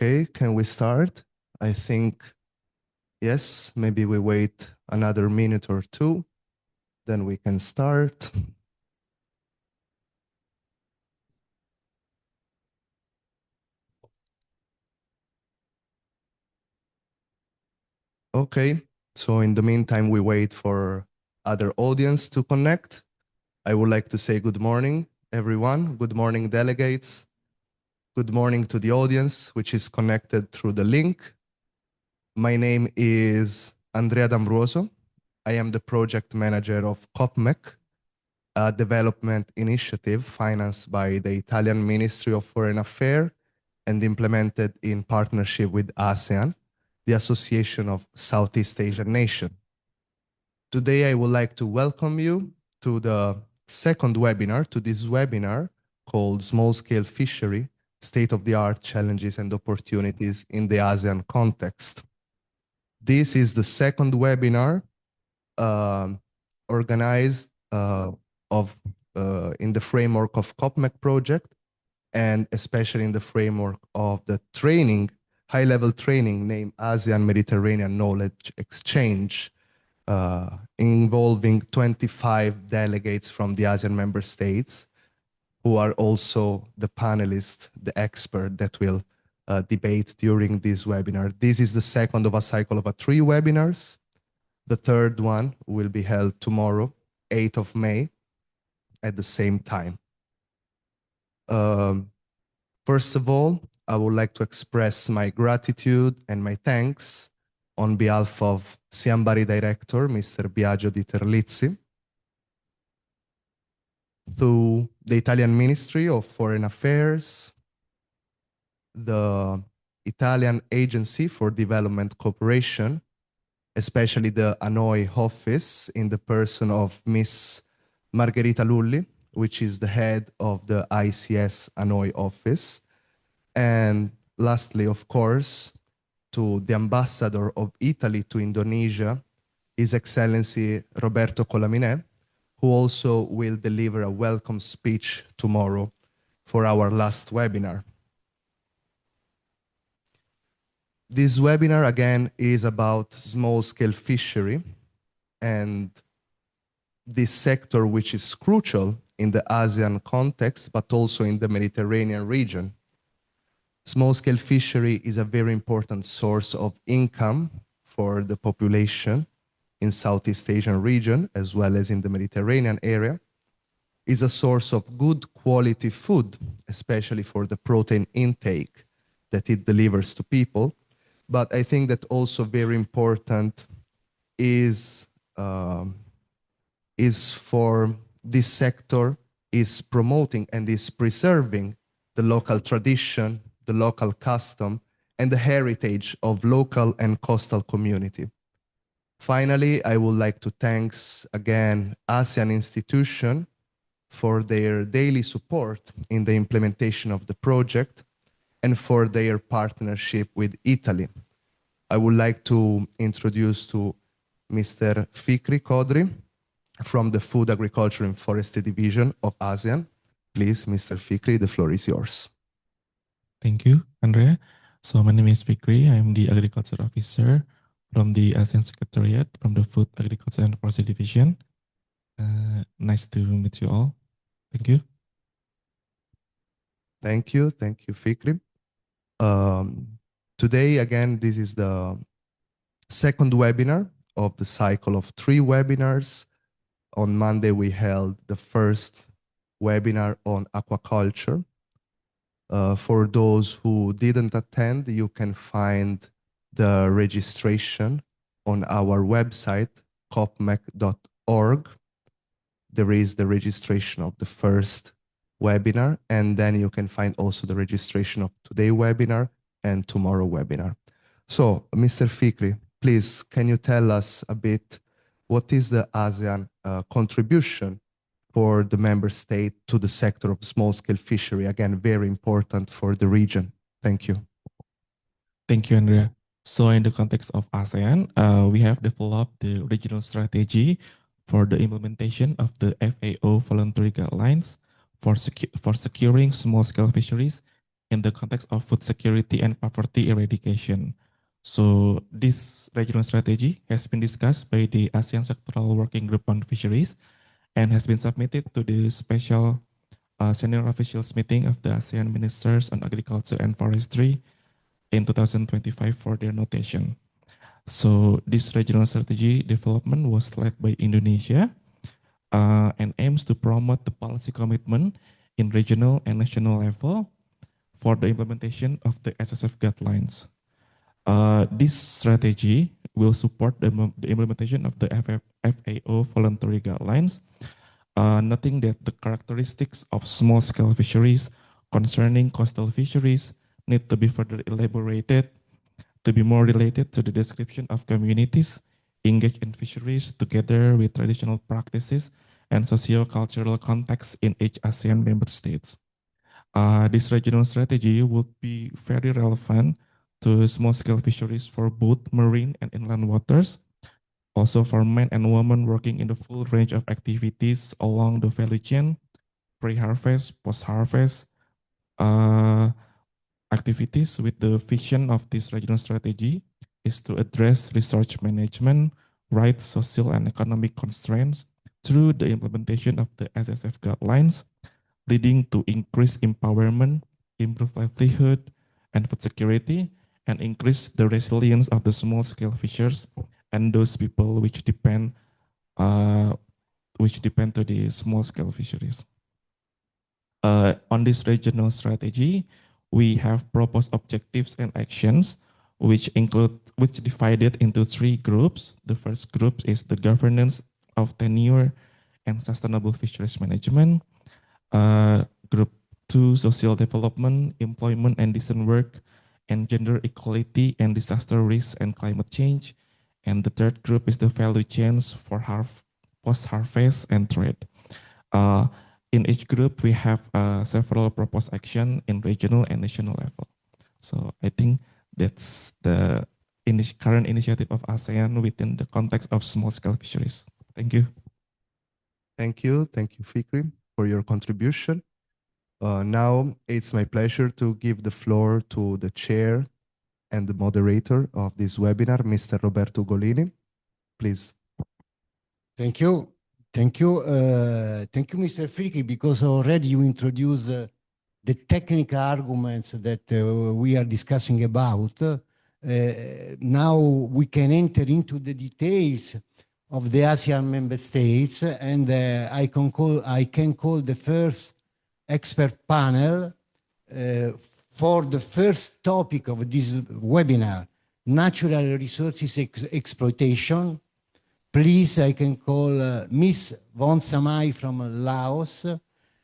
Okay, can we start? I think, yes, maybe we wait another minute or two, then we can start. Okay, so in the meantime, we wait for other audience to connect. I would like to say good morning, everyone. Good morning, delegates. Good morning to the audience, which is connected through the link. My name is Andrea D'Ambroso. I am the project manager of COPMEC, a development initiative financed by the Italian Ministry of Foreign Affairs and implemented in partnership with ASEAN, the Association of Southeast Asian Nations. Today, I would like to welcome you to the second webinar, to this webinar called Small Scale Fishery, State-of-the-Art Challenges and Opportunities in the ASEAN Context. This is the second webinar organized in the framework of COPMEC project, and especially in the framework of the training, high-level training named ASEAN Mediterranean Knowledge Exchange, involving 25 delegates from the ASEAN member states, who are also the panelists, the expert that will debate during this webinar. This is the second of a cycle of 3 webinars. The third one will be held tomorrow, 8th of May, at the same time. First of all, I would like to express my gratitude and my thanks on behalf of Siambari Director, Mr. Biagio Di Terlizzi, to the Italian Ministry of Foreign Affairs, the Italian Agency for Development Cooperation, especially the Hanoi office in the person of Miss Margherita Lulli, which is the head of the ICS Hanoi office. And lastly, of course, to the ambassador of Italy to Indonesia, His Excellency Roberto Colaminè, who also will deliver a welcome speech tomorrow for our last webinar. This webinar, again, is about small-scale fishery and this sector, which is crucial in the ASEAN context, but also in the Mediterranean region. Small-scale fishery is a very important source of income for the population in Southeast Asian region, as well as in the Mediterranean area. Is a source of good quality food, especially for the protein intake that it delivers to people. But I think that also very important is for this sector is promoting and is preserving the local tradition, the local custom, and the heritage of local and coastal community. Finally, I would like to thank again ASEAN institution for their daily support in the implementation of the project and for their partnership with Italy. I would like to introduce to Mr. Fikri Kodri from the Food, Agriculture and Forestry Division of ASEAN. Please, Mr. Fikri, the floor is yours. Thank you, Andrea. So my name is Fikri. I'm the Agriculture Officer from the ASEAN Secretariat from the Food, Agriculture and Forestry Division. Nice to meet you all. Thank you. Thank you, Fikri. Today, again, this is the second webinar of the cycle of 3 webinars. On Monday, we held the first webinar on aquaculture. For those who didn't attend, you can find the registration on our website, copmec.org. There is the registration of the first webinar, and then you can find also the registration of today's webinar and tomorrow webinar. So, Mr. Fikri, please, can you tell us a bit what is the ASEAN contribution for the member state to the sector of small-scale fishery? Again, very important for the region. Thank you. Thank you, Andrea. So in the context of ASEAN, we have developed the regional strategy for the implementation of the FAO voluntary guidelines for securing small-scale fisheries in the context of food security and poverty eradication. So this regional strategy has been discussed by the ASEAN Sectoral Working Group on Fisheries and has been submitted to the special senior officials meeting of the ASEAN Ministers on Agriculture and Forestry in 2025 for their notation. So this regional strategy development was led by Indonesia and aims to promote the policy commitment in regional and national level for the implementation of the SSF guidelines. This strategy will support the implementation of the FAO voluntary guidelines, noting that the characteristics of small-scale fisheries concerning coastal fisheries need to be further elaborated to be more related to the description of communities engaged in fisheries together with traditional practices and socio-cultural contexts in each ASEAN member states. This regional strategy would be very relevant to small-scale fisheries for both marine and inland waters, also for men and women working in the full range of activities along the value chain, pre-harvest, post-harvest, uh, activities with the vision of this regional strategy is to address resource management, rights, social and economic constraints through the implementation of the SSF guidelines, leading to increased empowerment, improved livelihood and food security, and increase the resilience of the small-scale fishers and those people uh, which depend to the small-scale fisheries. On this regional strategy, we have proposed objectives and actions, which divided into three groups. The first group is the governance of tenure and sustainable fisheries management. Group two, social development, employment and decent work, and gender equality and disaster risk and climate change. And the third group is the value chains for post-harvest and trade. Uh, in each group, we have several proposed action in regional and national level. So I think that's the current initiative of ASEAN within the context of small-scale fisheries. Thank you. Thank you, Fikri, for your contribution. Now it's my pleasure to give the floor to the chair and the moderator of this webinar, Mr. Roberto Golini. Please. Thank you. Thank you. Thank you, Mr. Friki, because already you introduced the technical arguments that we are discussing about. Now we can enter into the details of the ASEAN member states, and I can call the first expert panel for the first topic of this webinar, natural resources exploitation. Please, I can call Ms. Von Samai from Laos,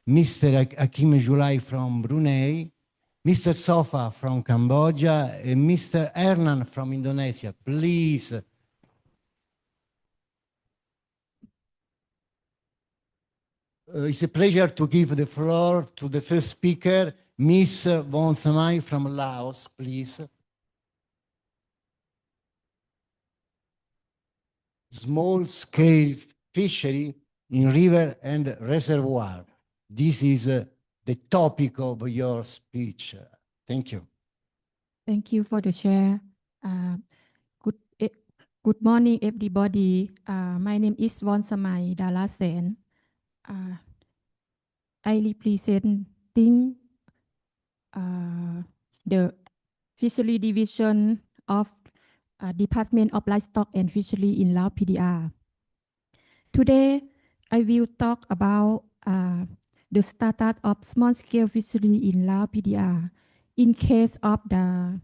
Mr. Hakim Julai from Brunei, Mr. Sofa from Cambodia, and Mr. Hernan from Indonesia. Please. It's a pleasure to give the floor to the first speaker, Ms. Von Samai from Laos, please. Small-scale fishery in river and reservoir. This is the topic of your speech. Thank you. Thank you for the share. Good morning, everybody. My name is Von Samai Dalasen. I representing the Fishery Division of Department of Livestock and Fishery in Laos PDR. Today, I will talk about the status of small-scale fishery in Laos PDR in case of the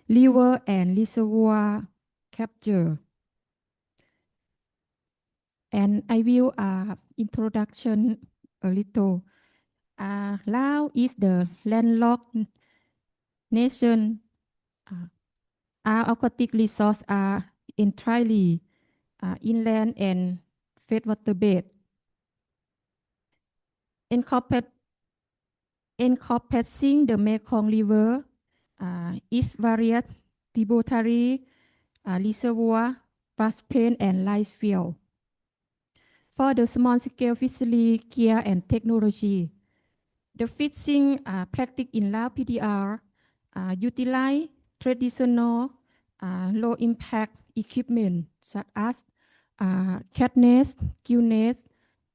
river and reservoir capture. And I will introduction a little. Laos is the landlocked nation. Our aquatic resources are entirely inland and freshwater bed. Encompassing the Mekong River is various tributary reservoir, vast plain, and rice field. For the small-scale fishery care and technology, The fishing practice in Lao PDR utilize traditional low-impact equipment such as cat nets, gill nets,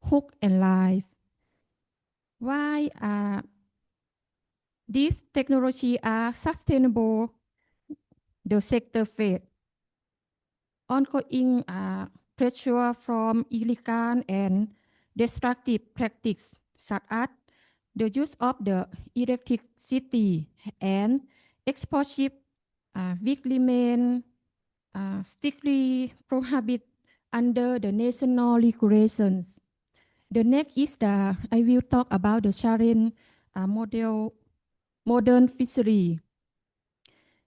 hook, and line. Why these technologies are sustainable, the sector face ongoing pressure from illegal and destructive practices such as the use of the electricity and explosive which remain strictly prohibited under the national regulations. The next is I will talk about the challenge modern fishery.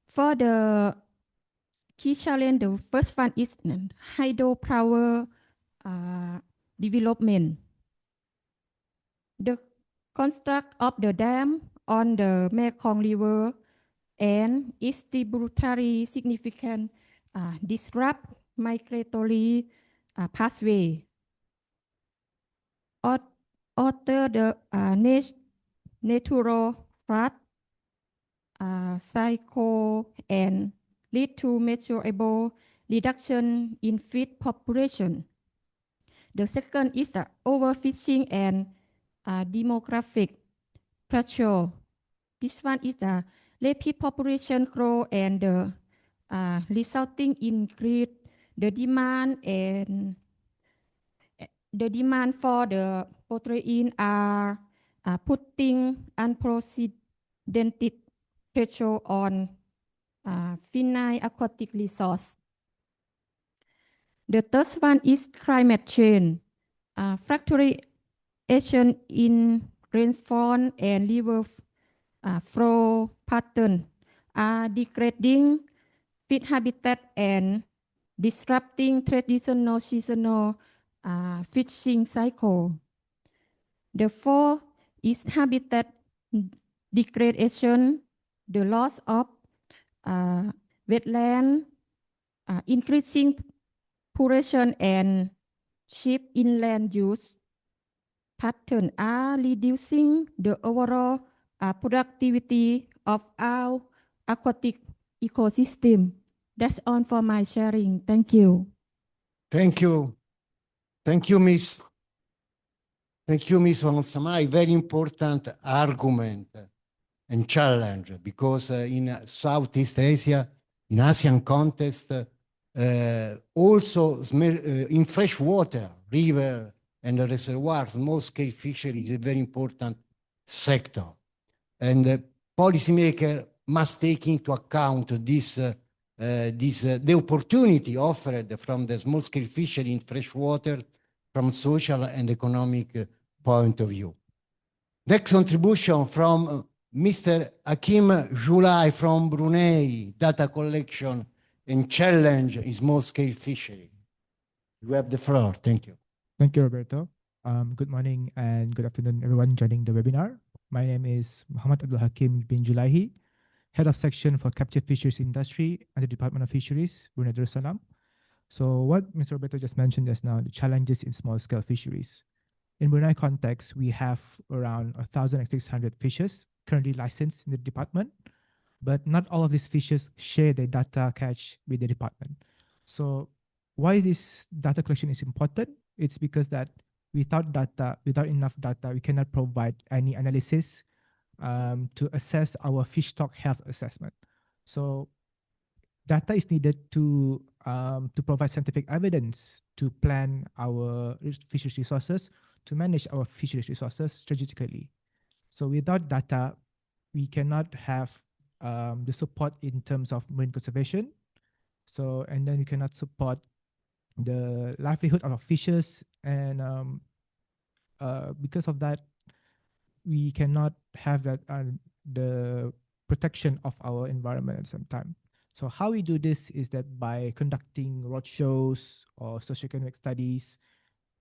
For the key challenge, the first one is hydropower development. The construct of the dam on the Mekong River and its tributary significant disrupt migratory pathway. Alter the natural flood cycle and lead to measurable reduction in fish population. The second is the overfishing and demographic pressure. This one is the rapid population growth and the resulting increase the demand and the demand for the protein are putting unprecedented pressure on finite aquatic resource. The third one is climate change. Fluctuation in rainfall and river flow pattern are degrading fish habitat and disrupting traditional seasonal fishing cycle. The fourth is habitat degradation, the loss of wetland, increasing population and shift inland use pattern are reducing the overall productivity of our aquatic ecosystem. That's all for my sharing. Thank you. Thank you. Thank you, Miss. Thank you, Miss Onsamai. Very important argument and challenge because in Southeast Asia, in ASEAN context, also in freshwater, river and reservoirs, small-scale fishery is a very important sector. And the policymaker must take into account the opportunity offered from the small-scale fishery in freshwater from social and economic point of view. Next contribution from Mr. Hakim Julai from Brunei, data collection and challenge in small-scale fishery. You have the floor. Thank you. Thank you, Roberto. Good morning and good afternoon, everyone joining the webinar. My name is Muhammad Abdul Hakim bin Julaihi, Head of Section for Captive Fisheries Industry at the Department of Fisheries, Brunei Darussalam. So what Mr. Roberto just mentioned just now, the challenges in small-scale fisheries. In Brunei context, we have around 1,600 fishes currently licensed in the department, but not all of these fishes share their data catch with the department. So why this data collection is important? It's because that without enough data, we cannot provide any analysis to assess our fish stock health assessment. So data is needed to provide scientific evidence to plan our fisheries resources, to manage our fisheries resources strategically. So without data, we cannot have the support in terms of marine conservation. So, and then we cannot support the livelihood of our fishes, and because of that, we cannot have that the protection of our environment at the same time. So how we do this is that by conducting roadshows or socioeconomic studies,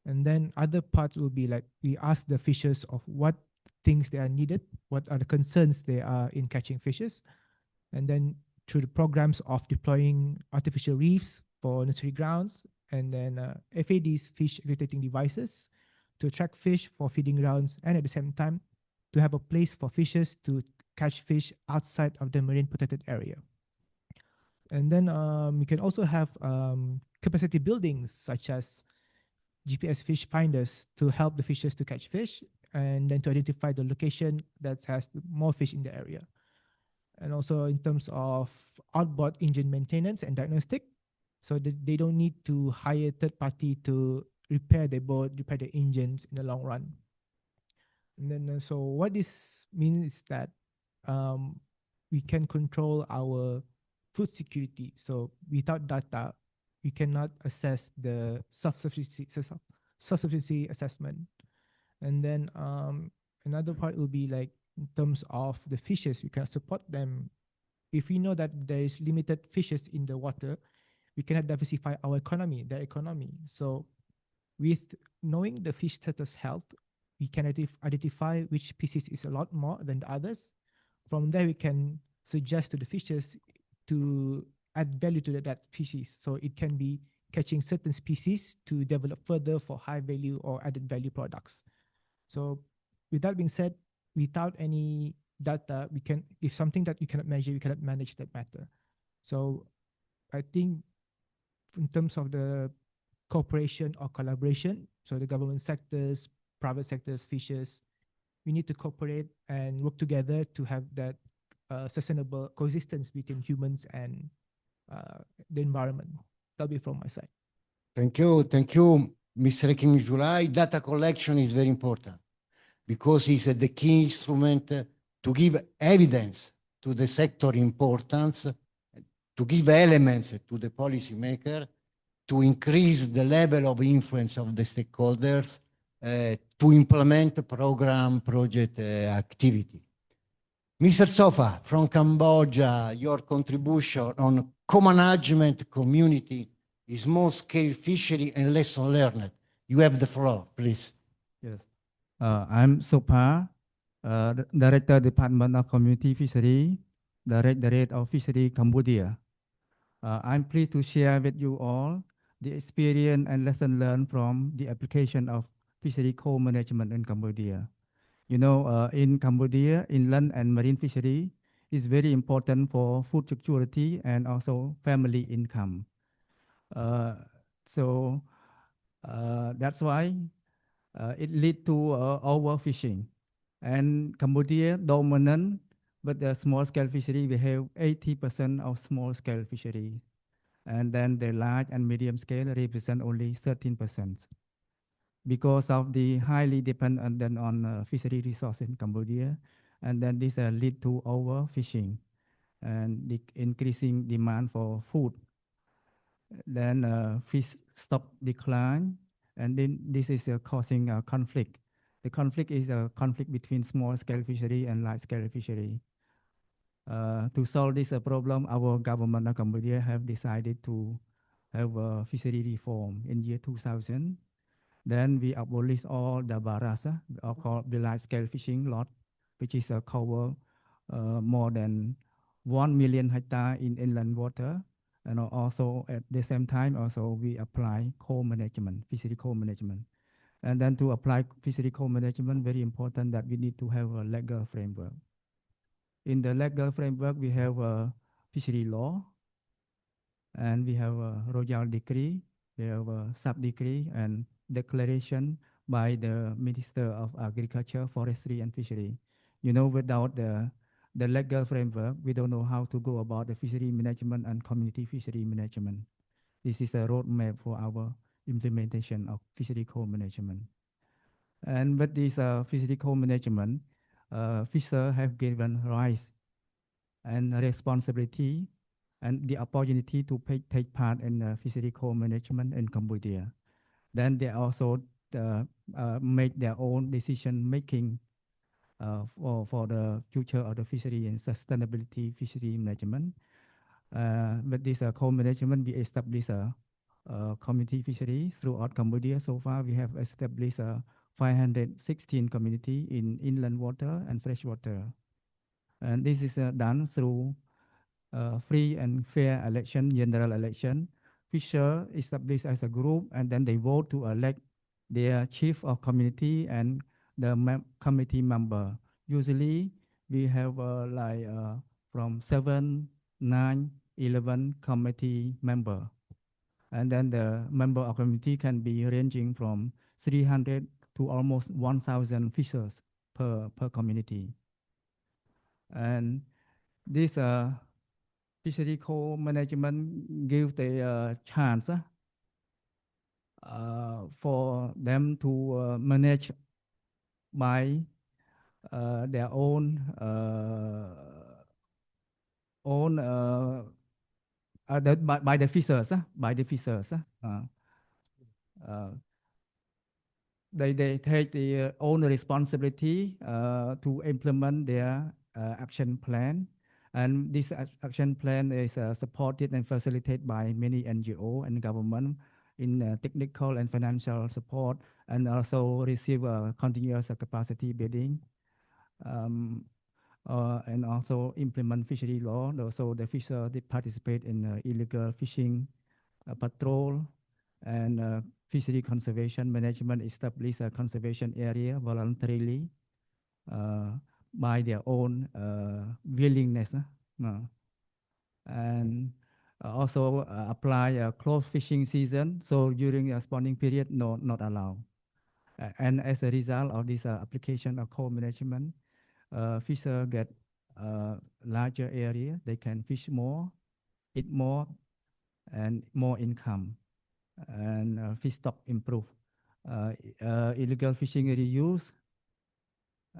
and then other parts will be like we ask the fishers of what things they are needed, what are the concerns they are in catching fishes, and then through the programs of deploying artificial reefs for nursery grounds, and then FADs, fish aggregating devices, to track fish for feeding grounds, and at the same time to have a place for fishes to catch fish outside of the marine protected area. And then you can also have capacity buildings such as GPS fish finders to help the fishers to catch fish and then to identify the location that has more fish in the area. And also in terms of outboard engine maintenance and diagnostic, so that they don't need to hire third party to repair the boat, repair the engines in the long run. And then so what this means is that we can control our food security. So without data, we cannot assess the self-sufficiency assessment. And then another part will be like in terms of the fishes, we can support them. If we know that there is limited fishes in the water, we cannot diversify our economy, their economy. So with knowing the fish status health, we can identify which species is a lot more than the others. From there, we can suggest to the fishes to add value to that species. So it can be catching certain species to develop further for high value or added value products. So with that being said, without any data, we can, if something that you cannot measure, you cannot manage that matter. So I think in terms of the cooperation or collaboration, so the government sectors, private sectors, fishers, we need to cooperate and work together to have that sustainable coexistence between humans and the environment. That'll be from my side. Thank you, Mr. King July. Data collection is very important because it's the key instrument to give evidence to the sector importance, to give elements to the policymaker, to increase the level of influence of the stakeholders, to implement program project activity. Mr. Sofa, from Cambodia, your contribution on co-management community, small-scale fishery and lesson learned. You have the floor, please. Yes. I'm Sopa, Director, Department of Community Fishery, Directorate of Fishery, Cambodia. I'm pleased to share with you all the experience and lesson learned from the application of fishery co-management in Cambodia. You know, in Cambodia, inland and marine fishery is very important for food security and also family income. So that's why it lead to overfishing. And Cambodia dominant, but the small scale fishery, we have 80% of small scale fishery. And then the large and medium scale represent only 13%. Because of the highly dependent on fishery resources in Cambodia, and then this lead to overfishing and the increasing demand for food. Then fish stock decline, and then this is causing a conflict. The conflict is a conflict between small scale fishery and large scale fishery. To solve this problem, our government of Cambodia have decided to have a fishery reform in year 2000. Then we abolish all the barasa, or called the large scale fishing lot, which is cover more than 1 million hectare in inland water. And also at the same time, also we apply co-management, fishery co-management. And then to apply fishery co-management, very important that we need to have a legal framework. In the legal framework, we have a fishery law, and we have a royal decree, we have a sub-decree and declaration by the Minister of Agriculture, Forestry and Fishery. You know, without the legal framework, we don't know how to go about the fishery management and community fishery management. This is a roadmap for our implementation of fishery co-management. And with this fishery co-management, fishers have given rights and responsibility and the opportunity to take part in fishery co-management in Cambodia. Then they also make their own decision making for the future of the fishery and sustainability fishery management. With this co-management, we established a community fishery throughout Cambodia. So far, we have established 516 community in inland water and freshwater. And this is done through free and fair election, general election. Fisher established as a group, and then they vote to elect their chief of community and the committee member. Usually, we have from 7, 9, 11 committee member. And then the member of committee can be ranging from 300 to almost 1,000 fishers per community. And this fishery co-management give the chance for them to manage by their own by the fishers by the fishers. They take the own responsibility to implement their action plan. And this action plan is supported and facilitated by many NGO and government in technical and financial support, and also receive continuous capacity building, and also implement fishery law. So the fisher they participate in illegal fishing patrol, and fishery conservation management establish a conservation area voluntarily by their own willingness. And also apply a closed fishing season. So during a spawning period, no, not allowed. And as a result of this application of co-management, fisher get larger area. They can fish more, eat more, and more income. And fish stock improve. Illegal fishing reduce.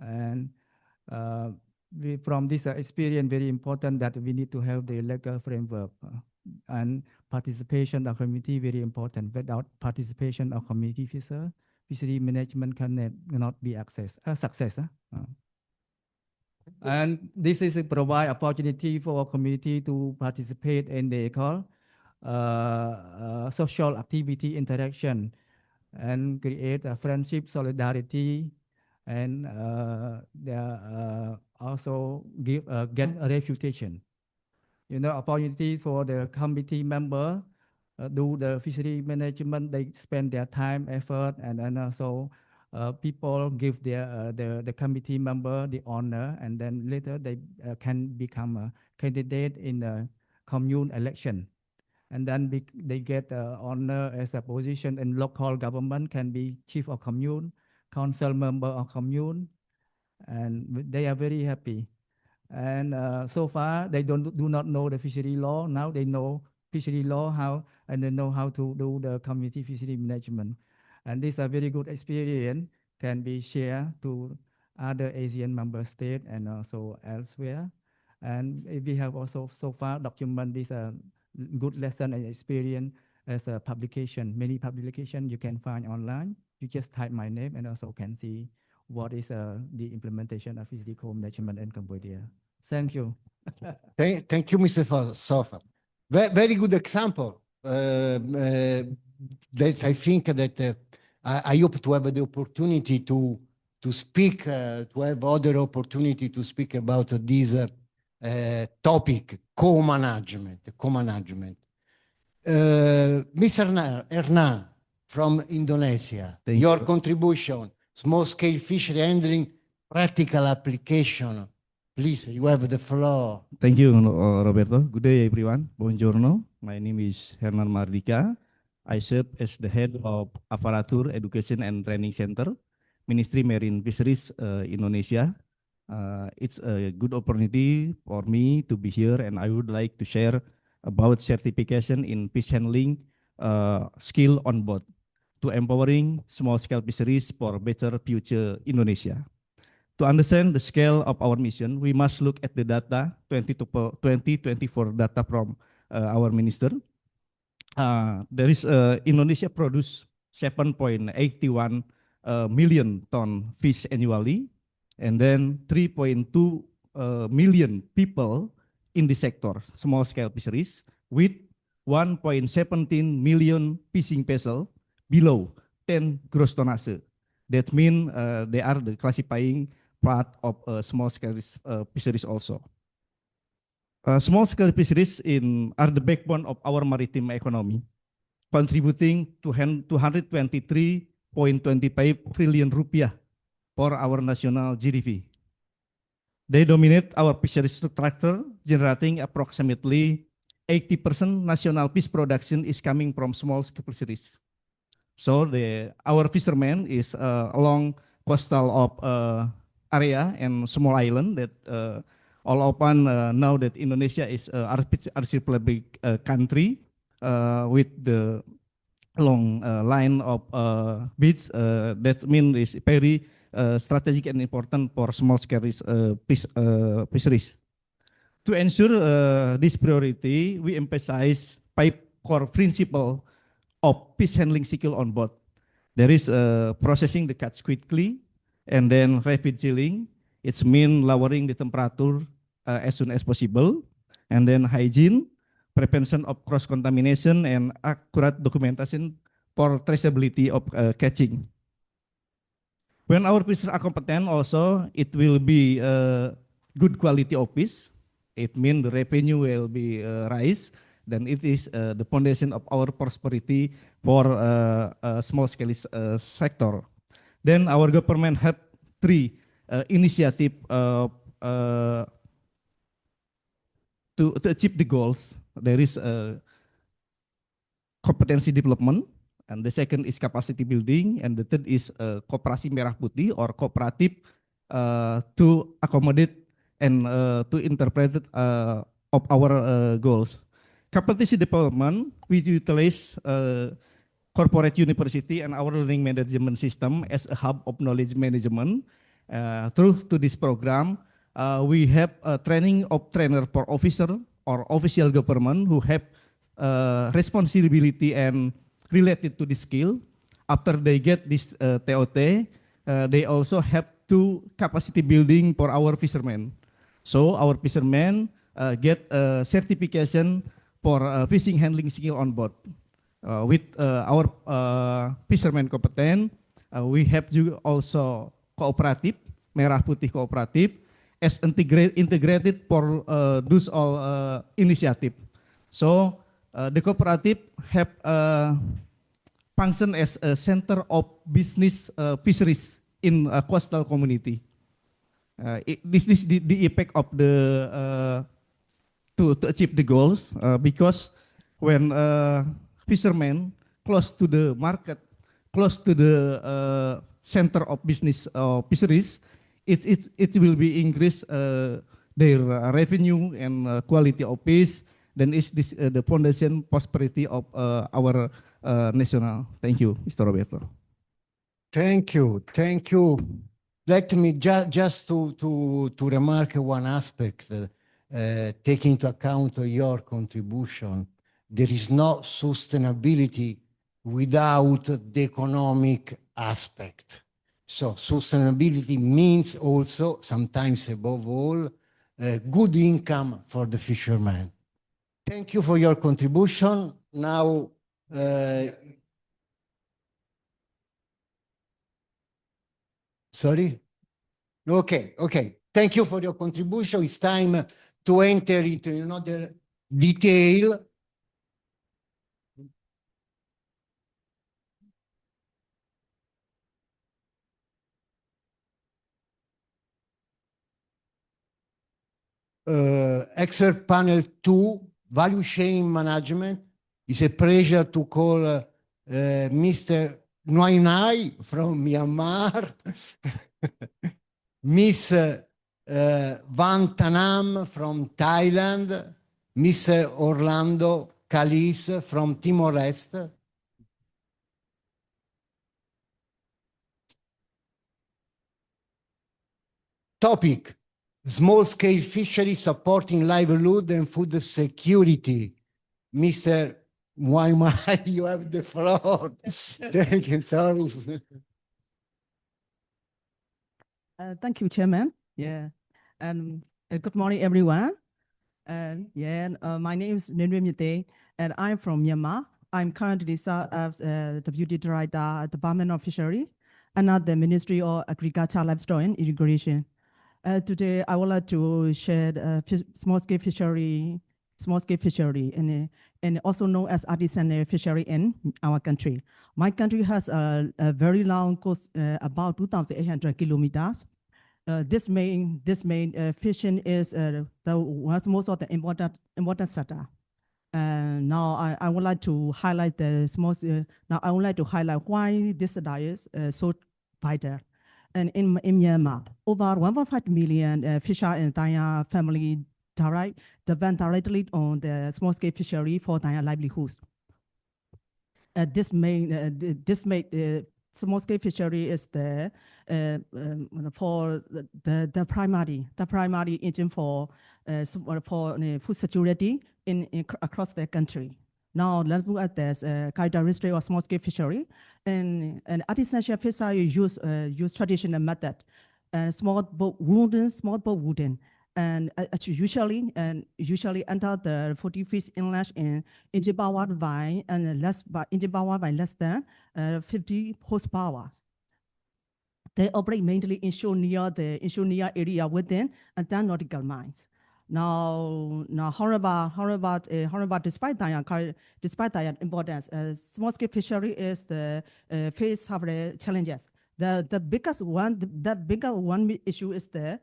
And from this experience, very important that we need to have the legal framework, and participation of community very important. Without participation of community fisher, fishery management cannot be success. And this is provide opportunity for community to participate in the social activity interaction, and create a friendship, solidarity, and also get a reputation. Opportunity for the committee member do the fishery management. They spend their time, effort, and then also people give the committee member the honor, and then later they can become a candidate in the commune election. And then they get honor as a position in local government, can be chief of commune, council member of commune, and they are very happy. And so far, they do not know the fishery law. Now they know fishery law, and they know how to do the community fishery management. And this is a very good experience, can be shared to other ASEAN member states and also elsewhere. And we have also so far document this good lesson and experience as a publication. Many publications you can find online. You just type my name and also can see what is the implementation of fishery co-management in Cambodia. Thank you. Thank you, Mr. Sofa. Very good example. That I think that I hope to have the opportunity to speak, to have other opportunity to speak about this topic, co-management. Mr. Hernan from Indonesia, your contribution, small-scale fishery handling, practical application. Please, you have the floor. Thank you, Roberto. Good day, everyone. Buongiorno. My name is Hernan Mardika. I serve as the head of Aparatur Education and Training Center, Ministry Marine Fisheries, Indonesia. It's a good opportunity for me to be here, and I would like to share about certification in fish handling skill on board to empowering small-scale fisheries for better future Indonesia. To understand the scale of our mission, we must look at the data, 2024 data from our minister. There is Indonesia produce 7.81 million ton fish annually, and then 3.2 million people in the sector, small scale fisheries, with 1.17 million fishing vessels below 10 gross tonnage. That means they are the classifying part of small scale fisheries also. Small scale fisheries are the backbone of our maritime economy, contributing to 223.25 trillion rupiah for our national GDP. They dominate our fisheries structure, generating approximately 80% national fish production is coming from small-scale fisheries. So our fishermen is along coastal of area and small island that all open know that Indonesia is archipelagic country with the long line of beach. That means is very strategic and important for small scale fisheries. To ensure this priority, we emphasize 5 core principles of fish handling skill on board. There is processing the catch quickly, and then rapid chilling. It's mean lowering the temperature as soon as possible, and then hygiene, prevention of cross-contamination, and accurate documentation for traceability of catching. When our fishers are competent also, it will be good quality of fish. It means the revenue will be rise. Then it is the foundation of our prosperity for small-scale sector. Then our government have 3 initiative to achieve the goals. There is competency development, and the second is capacity building, and the third is Koperasi Merah Putih or cooperative to accommodate and to interpret of our goals. Competency development, we utilize corporate university and our learning management system as a hub of knowledge management. Through to this program, we have a training of trainer for officer or official government who have responsibility and related to this skill. After they get this TOT, they also have to capacity building for our fishermen. So our fishermen get a certification for fishing handling skill on board. With our fishermen competent, we have also cooperative, Merah Putih cooperative, as integrated for those all initiative. So the cooperative have function as a center of business fisheries in a coastal community. This is the effect of the to achieve the goals because when fishermen close to the market, close to the center of business fisheries, it will be increase their revenue and quality of fish. Then is this the foundation prosperity of our national. Thank you, Mr. Roberto. Thank you, thank you. Let me just to remark one aspect, taking into account your contribution. There is no sustainability without the economic aspect. So sustainability means also, sometimes above all, good income for the fishermen. Thank you for your contribution. Now, sorry? Okay, okay. Thank you for your contribution. It's time to enter into another detail. Excerpt panel 2, value chain management. It's a pleasure to call Mr. Nguyen Nai from Myanmar, Miss Van Tanam from Thailand, Mr. Orlando Calis from Timor-Leste. Topic: small-scale fishery supporting livelihood and food security. Mr. Nguyen, you have the floor. Thank you, sorry. Thank you, Chairman. Yeah, and good morning, everyone. My name is Nguyen Myate, and I'm from Myanmar. I'm currently serve as the Deputy Director at Department of Fishery and at the Ministry of Agriculture, Livestock and Irrigation. Today, I would like to share small-scale fishery, and also known as artisanal fishery in our country. My country has a very long coast, about 2,800 kilometers. this main fishing is the most of the important sector. And now I would like to highlight now I would like to highlight why this diet is so vital. And in Myanmar, over 1.5 million fisher and Thai family depend directly on the small-scale fishery for their livelihoods. This small-scale fishery is for the primary engine for food security across the country. Now let's look at this characteristic of small-scale fishery. And artisanal fishery use traditional method, small boat wooden, and usually enter the 40 feet inlet in engine powered by less than 50 horsepower. They operate mainly inshore near the area within and 10 nautical miles. Now, however, despite their importance, small-scale fishery is the face of the challenges. The biggest one issue is the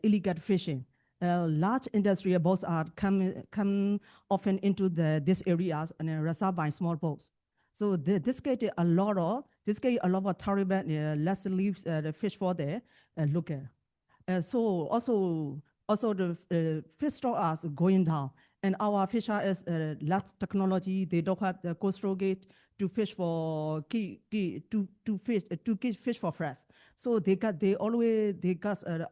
illegal fishing. Large industrial boats are come often into these areas and reserved by small boats. So this creates a lot of terrible less leaves the fish for the local. So also the fish stocks are going down, and our fisher is less technology. They don't have the coastal gate to fish for to catch fish for fresh. So they got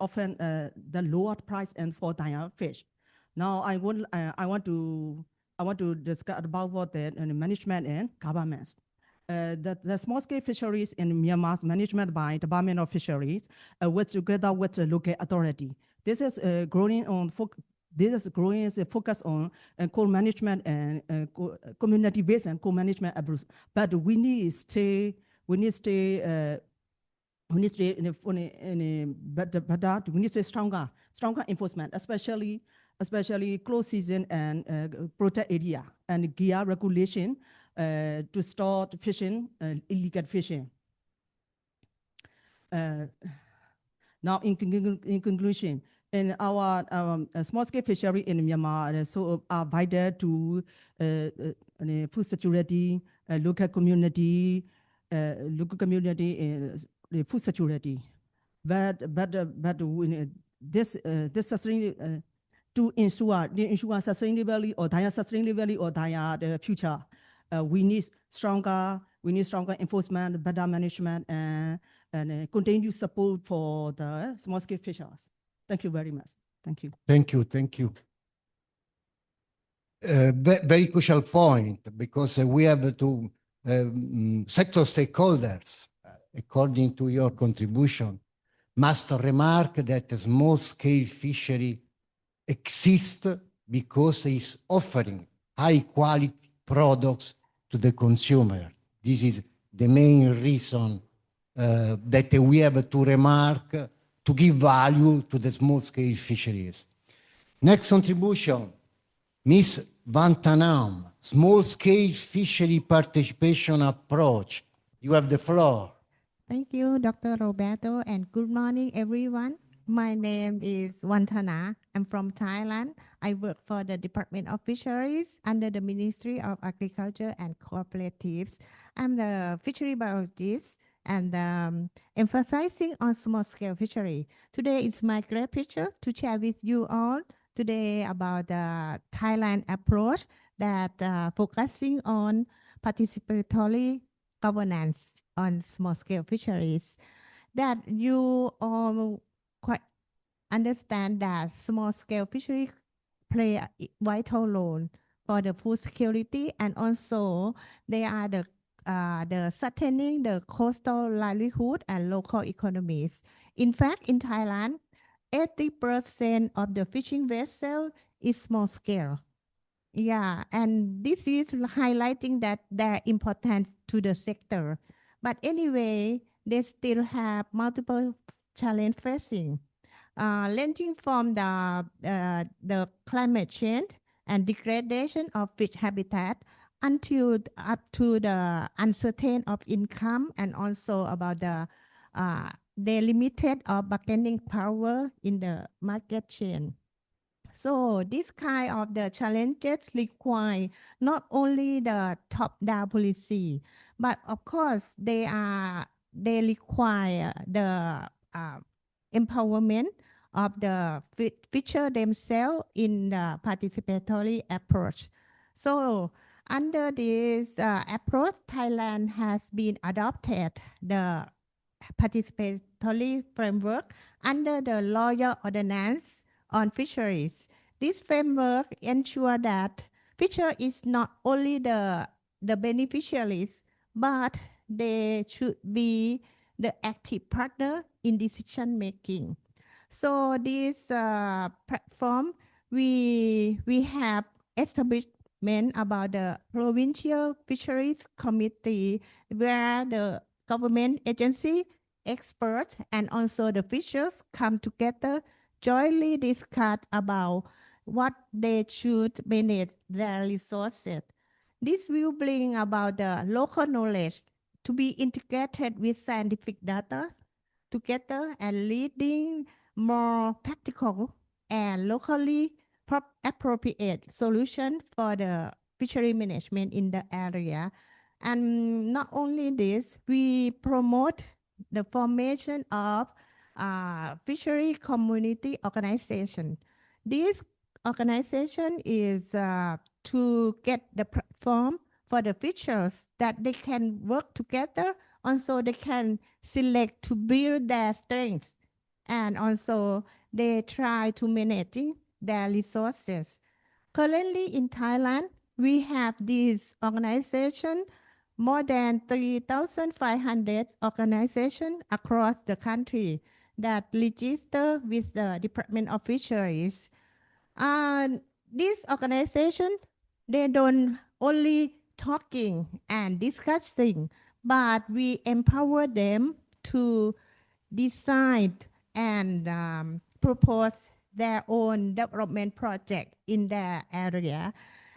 often the lower price and for their fish. Now I want to discuss about what the management and governments. The small-scale fisheries in Myanmar management by Department of Fisheries, work together with the local authority. This is growing as a focus on co-management and community-based and co-management approach. But we need stay stronger enforcement, especially close season and protect area and gear regulation to start fishing, illegal fishing. Now, in conclusion, in our small-scale fishery in Myanmar, so are vital to food security, local community, food security. But this to ensure sustainability or their future, we need stronger enforcement, better management, and continued support for the small-scale fishers. Thank you very much. Thank you. Thank you. Very crucial point, because we have to sector stakeholders, according to your contribution, must remark that a small-scale fishery exists because it's offering high-quality products to the consumer. This is the main reason that we have to remark to give value to the small-scale fisheries. Next contribution, Ms. Van Tanam, small-scale fishery participation approach. You have the floor. Thank you, Dr. Roberto, and good morning, everyone. My name is Wantana. I'm from Thailand. I work for the Department of Fisheries under the Ministry of Agriculture and Cooperatives. I'm the fishery biologist and emphasizing on small-scale fishery. Today, it's my great pleasure to share with you all today about the Thailand approach that focusing on participatory governance on small-scale fisheries. That you all quite understand that small-scale fisheries play a vital role for the food security, and also they are the sustaining the coastal livelihood and local economies. In fact, in Thailand, 80% of the fishing vessel is small scale. Yeah, and this is highlighting that their importance to the sector. But anyway, they still have multiple challenge facing, ranging from the climate change and degradation of fish habitat until up to the uncertain of income, and also about the the limited or bargaining power in the market chain. So this kind of the challenges require not only the top-down policy, but of course they require the empowerment of the fisher themselves in the participatory approach. So under this approach, Thailand has been adopted the participatory framework under the Royal Ordinance on Fisheries. This framework ensures that fisher is not only the beneficiaries, but they should be the active partner in decision making. So this platform, we have establishment about the provincial fisheries committee, where the government agency, experts, and also the fishers come together, jointly discuss about what they should manage their resources. This will bring about the local knowledge to be integrated with scientific data together and leading more practical and locally appropriate solution for the fishery management in the area. And not only this, we promote the formation of fishery community organization. This organization is to get the platform for the fishers that they can work together. Also, they can select to build their strengths, and also they try to managing their resources. Currently in Thailand, we have this organization, more than 3,500 organizations across the country that register with the Department of Fisheries. And this organization, they don't only talking and discussing, but we empower them to decide and propose their own development project in their area.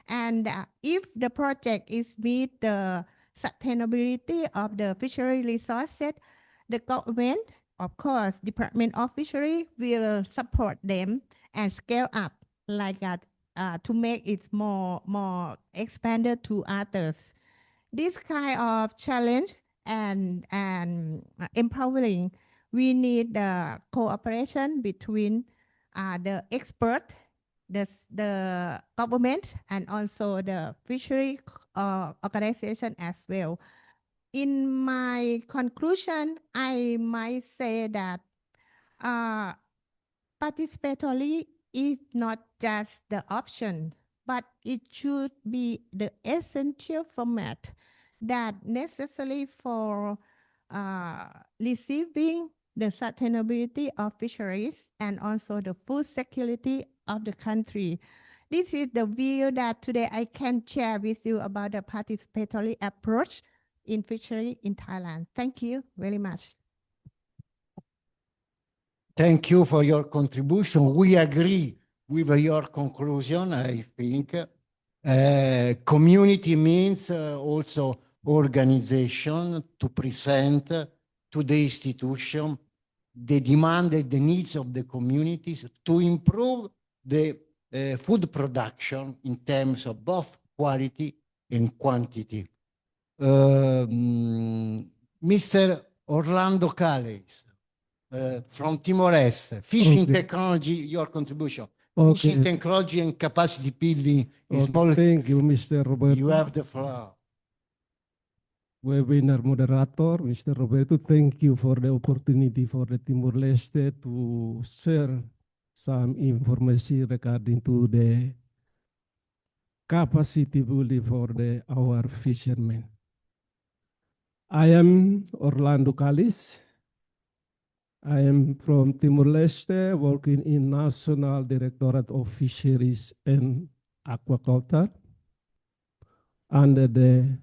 And if the project is meet the sustainability of the fishery resources, the government, of course, Department of Fishery will support them and scale up like that to make it more expanded to others. This kind of challenge and empowering, we need the cooperation between the expert, the government, and also the fishery organization as well. In my conclusion, I might say that participatory is not just the option, but it should be the essential format that necessary for receiving the sustainability of fisheries and also the food security of the country. This is the view that today I can share with you about the participatory approach in fishery in Thailand. Thank you very much. Thank you for your contribution. We agree with your conclusion, I think. Community means also organization to present to the institution the demand and the needs of the communities to improve the food production in terms of both quality and quantity. Mr. Orlando Cales, from Timor-Leste, fishing technology, your contribution. Fishing technology and capacity building is more. Thank you, Mr. Roberto. You have the floor. Webinar moderator, Mr. Roberto, thank you for the opportunity for the Timor-Leste to share some information regarding to the capacity building for our fishermen. I am Orlando Calis. I am from Timor-Leste, working in National Directorate of Fisheries and Aquaculture under the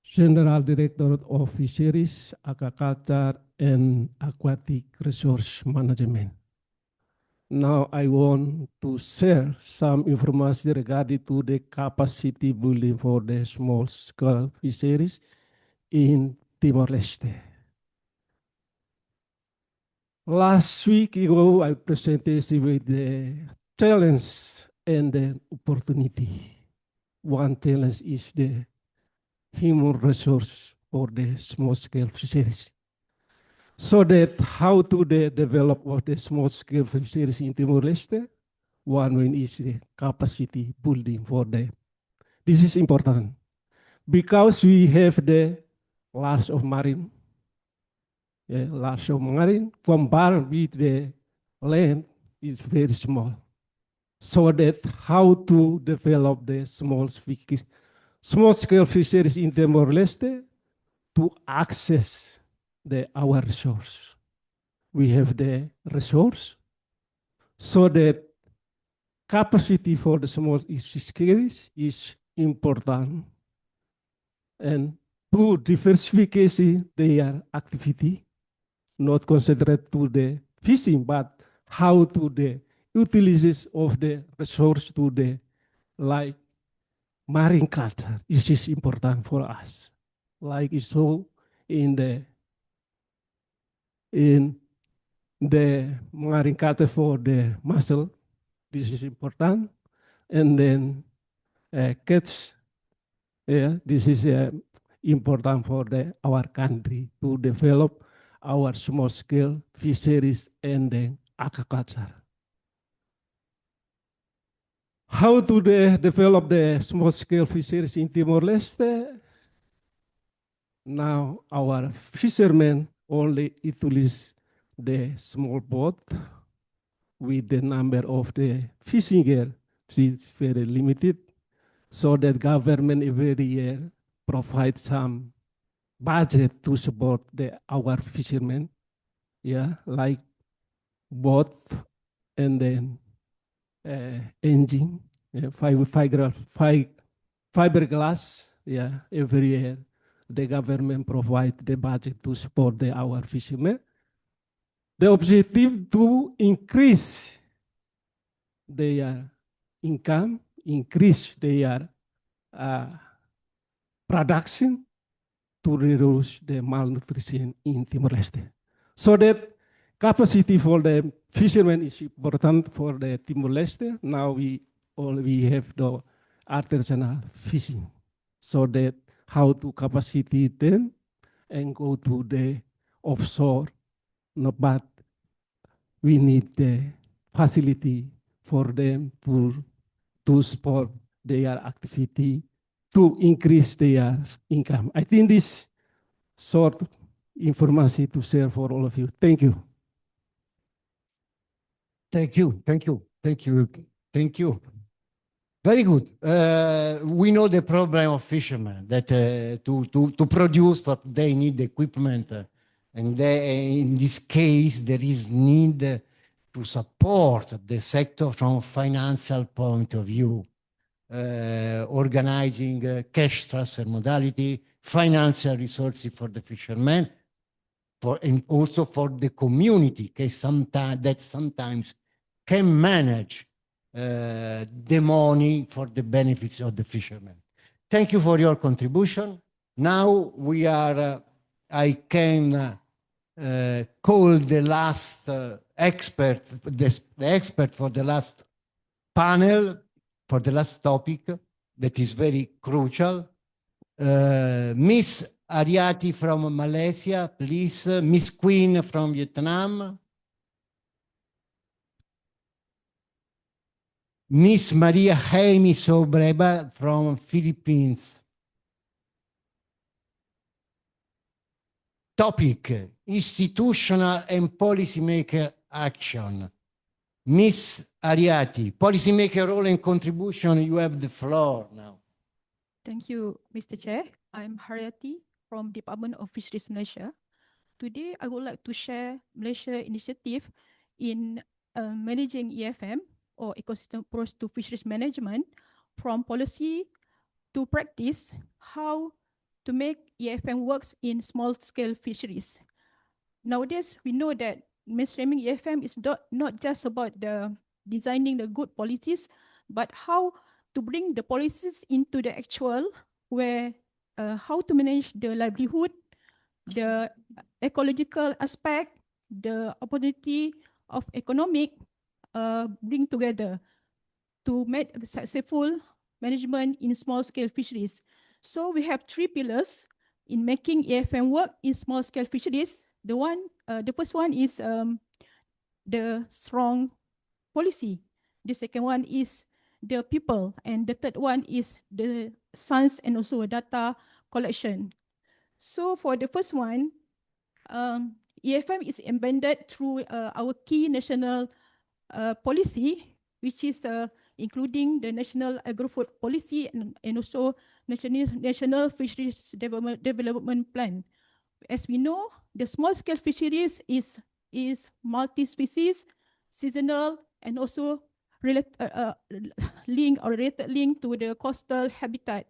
General Directorate of Fisheries, Aquaculture, and Aquatic Resource Management. Now I want to share some information regarding to the capacity building for the small-scale fisheries in Timor-Leste. Last week ago, I presented with the challenge and the opportunity. One challenge is the human resource for the small scale fisheries. So that how to develop of the small scale fisheries in Timor-Leste, one way is the capacity building for them. This is important because we have the large of marine, large of marine compared with the land is very small. So that how to develop the small scale fisheries in Timor-Leste to access our resource. We have the resource so that capacity for the small fisheries is important and to diversify their activity, not concentrate to the fishing, but how to the utilization of the resource to the like marine culture. This is important for us. Like it's so in the marine culture for the mussel. This is important. And then catch, this is important for our country to develop our small scale fisheries and then aquaculture. How to develop the small scale fisheries in Timor-Leste? Now our fishermen only utilize the small boat with the number of the fishing gear is very limited, so that government every year provides some budget to support our fishermen, like boat and then engine, fiberglass, every year the government provide the budget to support our fishermen. The objective to increase their income, increase their production to reduce the malnutrition in Timor-Leste. So that capacity for the fishermen is important for the Timor-Leste. Now we have the artisanal fishing. So that how to capacity them and go to the offshore, no, but we need the facility for them to support their activity to increase their income. I think this short information to share for all of you. Thank you. Thank you. Thank you. Thank you. Thank you. Very good. We know the problem of fishermen that to produce, but they need equipment, and in this case there is need to support the sector from financial point of view, organizing cash transfer modality, financial resources for the fishermen, and also for the community, that sometimes can manage the money for the benefits of the fishermen. Thank you for your contribution. Now I can call the last expert, the expert for the last panel, for the last topic that is very crucial. Miss Ariati from Malaysia, please. Miss Queen from Vietnam. Miss Maria Jaime Sobreba from Philippines. Topic: institutional and policymaker action. Miss Ariati, policymaker role and contribution, you have the floor now. Thank you, Mr. Chair. I'm Haryati from Department of Fisheries Malaysia. Today, I would like to share Malaysia initiative in managing EFM or ecosystem approach to fisheries management, from policy to practice, how to make EFM works in small-scale fisheries. Nowadays, we know that mainstreaming EFM is not just about the designing the good policies, but how to bring the policies into the actual, where how to manage the livelihood, the ecological aspect, the opportunity of economic bring together to make a successful management in small-scale fisheries. So we have three pillars in making AFM work in small-scale fisheries. The first one is the strong policy. The second one is the people, and the third one is the science and also data collection. So for the first one, EFM is embedded through our key national policy, which is including the National Agri-Food Policy and also National Fisheries Development Plan. As we know, the small-scale fisheries is multi-species, seasonal, and also related link to the coastal habitat.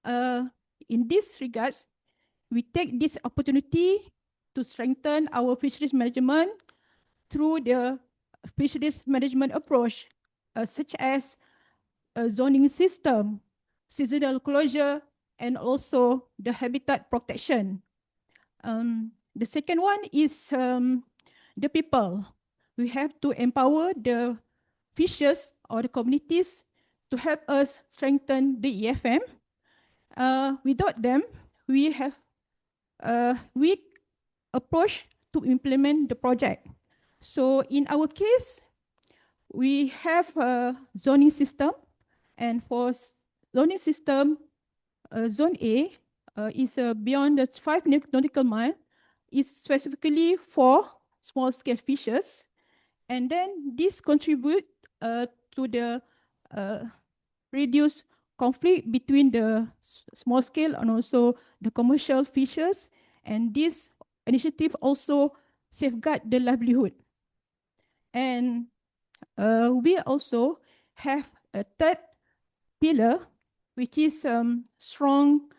In this regards, we take this opportunity to strengthen our fisheries management through the fisheries management approach, such as a zoning system, seasonal closure, and also the habitat protection. The second one is the people. We have to empower the fishers or the communities to help us strengthen the EFM. Without them, we have weak approach to implement the project. So in our case, we have a zoning system, and for zoning system, zone A is beyond the 5 nautical mile, is specifically for small-scale fishes, and then this contribute to the reduce conflict between the small scale and also the commercial fishers, and this initiative also safeguard the livelihood. And we also have a third pillar, which is strong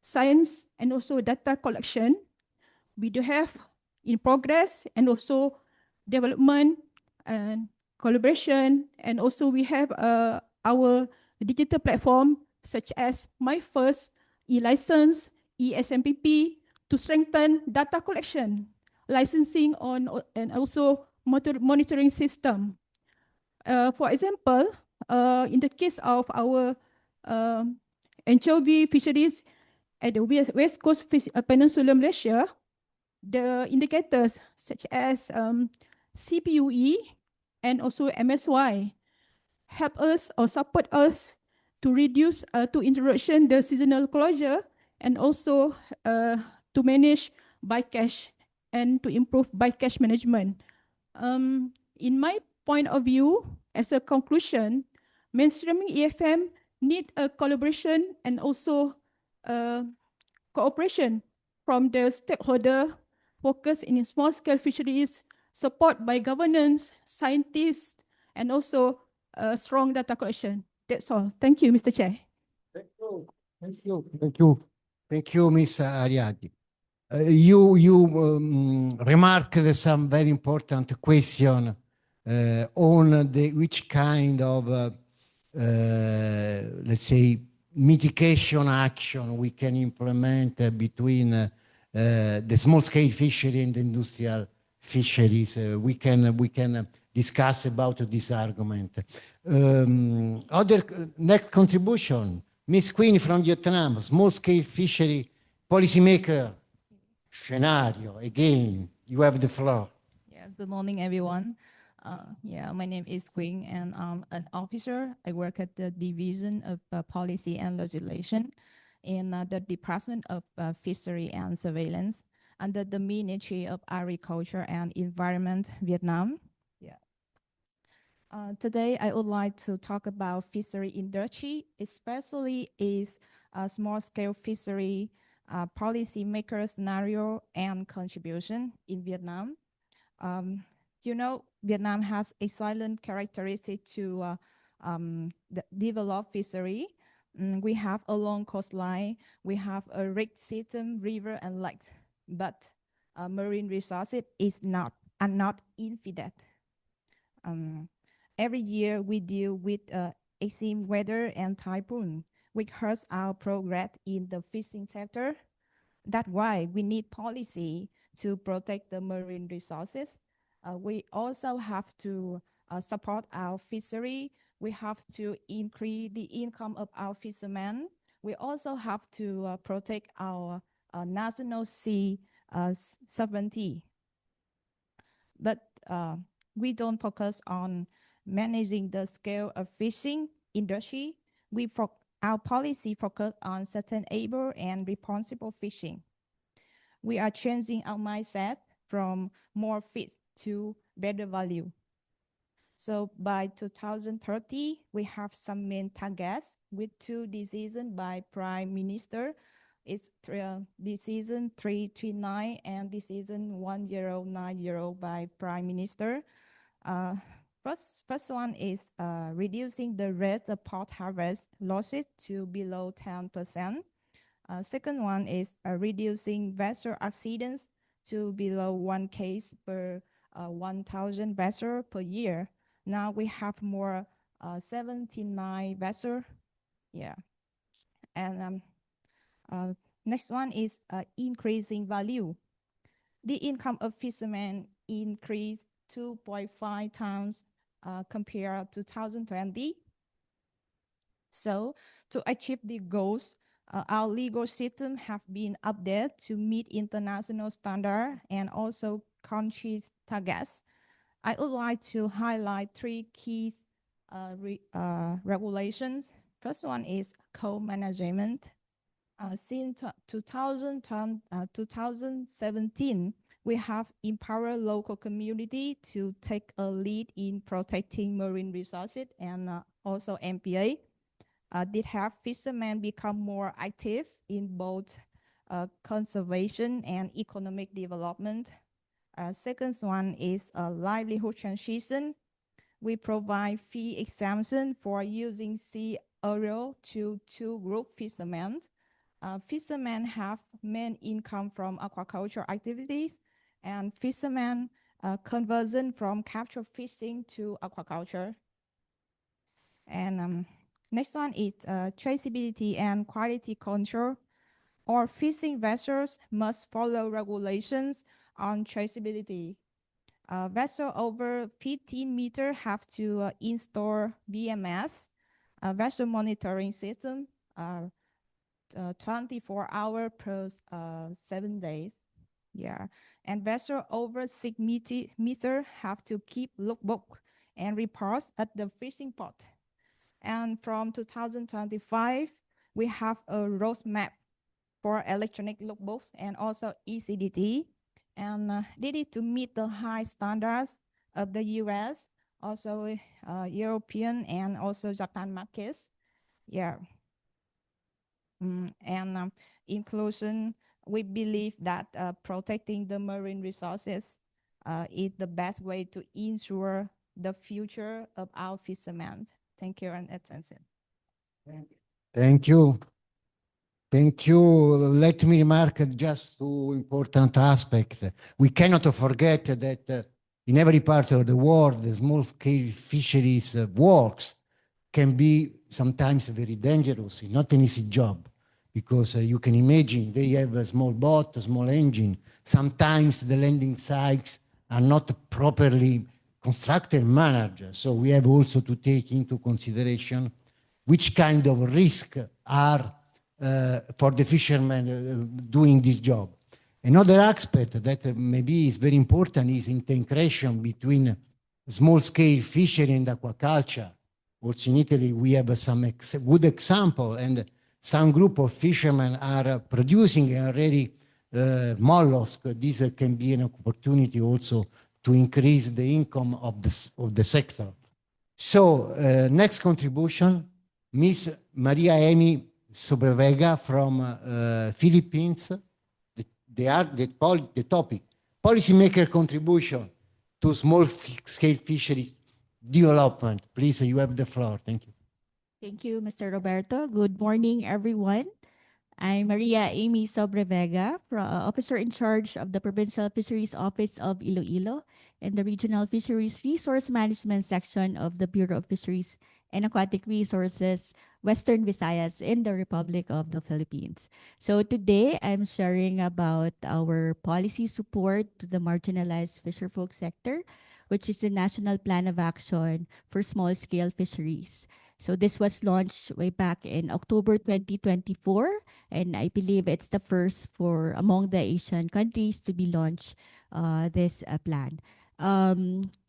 science and also data collection. We do have in progress and also development and collaboration, and also we have our digital platform such as My First, e-license, ESMPP to strengthen data collection, licensing on and also monitoring system. For example, in the case of our anchovy fisheries at the West Coast Peninsula, Malaysia, the indicators such as CPUE and also MSY help us or support us to reduce, to introduction the seasonal closure, and also to manage bycatch and to improve bycatch management. In my point of view, as a conclusion, mainstreaming EFM need a collaboration and also cooperation from the stakeholder focus in small-scale fisheries, support by governance, scientists, and also strong data collection. That's all. Thank you, Mr. Chair. Thank you. Thank you. Thank you. Thank you, Ms. Ariadne. You remarked some very important question on which kind of, let's say, mitigation action we can implement between the small-scale fishery and the industrial fisheries. We can discuss about this argument. Other next contribution, Ms. Queen from Vietnam, small-scale fishery policymaker. Scenario, again, you have the floor. Yeah, good morning, everyone. Yeah, my name is Queen, and I'm an officer. I work at the Division of Policy and Legislation in the Department of Fishery and Surveillance under the Ministry of Agriculture and Environment, Vietnam. Yeah. Today, I would like to talk about fishery industry, especially is small-scale fishery policy maker scenario and contribution in Vietnam. You know, Vietnam has excellent characteristic to develop fishery. We have a long coastline, we have a rich system, river and lakes, but marine resources are not infinite. Every year we deal with extreme weather and typhoon, which hurts our progress in the fishing sector. That's why we need policy to protect the marine resources. We also have to support our fishery. We have to increase the income of our fishermen. We also have to protect our national sea sovereignty. But we don't focus on managing the scale of fishing industry. Our policy focus on sustainable and responsible fishing. We are changing our mindset from more fish to better value. So by 2030, we have some main targets with 2 decisions by Prime Minister. It's decision 339 and decision 1090 by Prime Minister. First one is reducing the rate of port harvest losses to below 10%. Second one is reducing vessel accidents to below 1 case per 1,000 vessels per year. Now we have more 79 vessels. Yeah. And next one is increasing value. The income of fishermen increased 2.5 times compared to 2020. So to achieve the goals, our legal system have been updated to meet international standard and also country targets. I would like to highlight 3 key regulations. First one is co-management. Since 2017, we have empowered local community to take a lead in protecting marine resources and also MPA. Did have fishermen become more active in both conservation and economic development. Second one is a livelihood transition. We provide fee exemption for using sea aerial to 2 group fishermen. Fishermen have main income from aquaculture activities, and fishermen conversion from capture fishing to aquaculture. And next one is traceability and quality control. All fishing vessels must follow regulations on traceability. Vessel over 15 meters have to install BMS, vessel monitoring system, 24 hours per 7 days. Yeah, and vessel over 6 meters have to keep logbook and reports at the fishing port. And from 2025, we have a roadmap for electronic logbooks and also ECDT. And this is to meet the high standards of the US, also European and also Japan markets. Yeah. And inclusion, we believe that protecting the marine resources is the best way to ensure the future of our fishermen. Thank you and attention. Thank you. Thank you. Let me remark just 2 important aspects. We cannot forget that in every part of the world, the small-scale fisheries works can be sometimes very dangerous, not an easy job, because you can imagine they have a small boat, a small engine. Sometimes the landing sites are not properly constructed and managed. So we have also to take into consideration which kind of risk are for the fishermen doing this job. Another aspect that maybe is very important is integration between small-scale fishery and aquaculture. Also in Italy, we have some good example, and some group of fishermen are producing already mollusk. This can be an opportunity also to increase the income of the sector. So next contribution, Miss Maria Amy Sobrevega from Philippines. The topic, policymaker contribution to small-scale fishery development. Please, you have the floor. Thank you. Thank you, Mr. Roberto. Good morning, everyone. I'm Maria Amy Sobrevega, officer in charge of the Provincial Fisheries Office of Iloilo and the Regional Fisheries Resource Management Section of the Bureau of Fisheries and Aquatic Resources, Western Visayas in the Republic of the Philippines. So today I'm sharing about our policy support to the marginalized fisherfolk sector, which is the National Plan of Action for Small-Scale Fisheries. So this was launched way back in October 2024, and I believe it's the first for among the Asian countries to be launched this plan.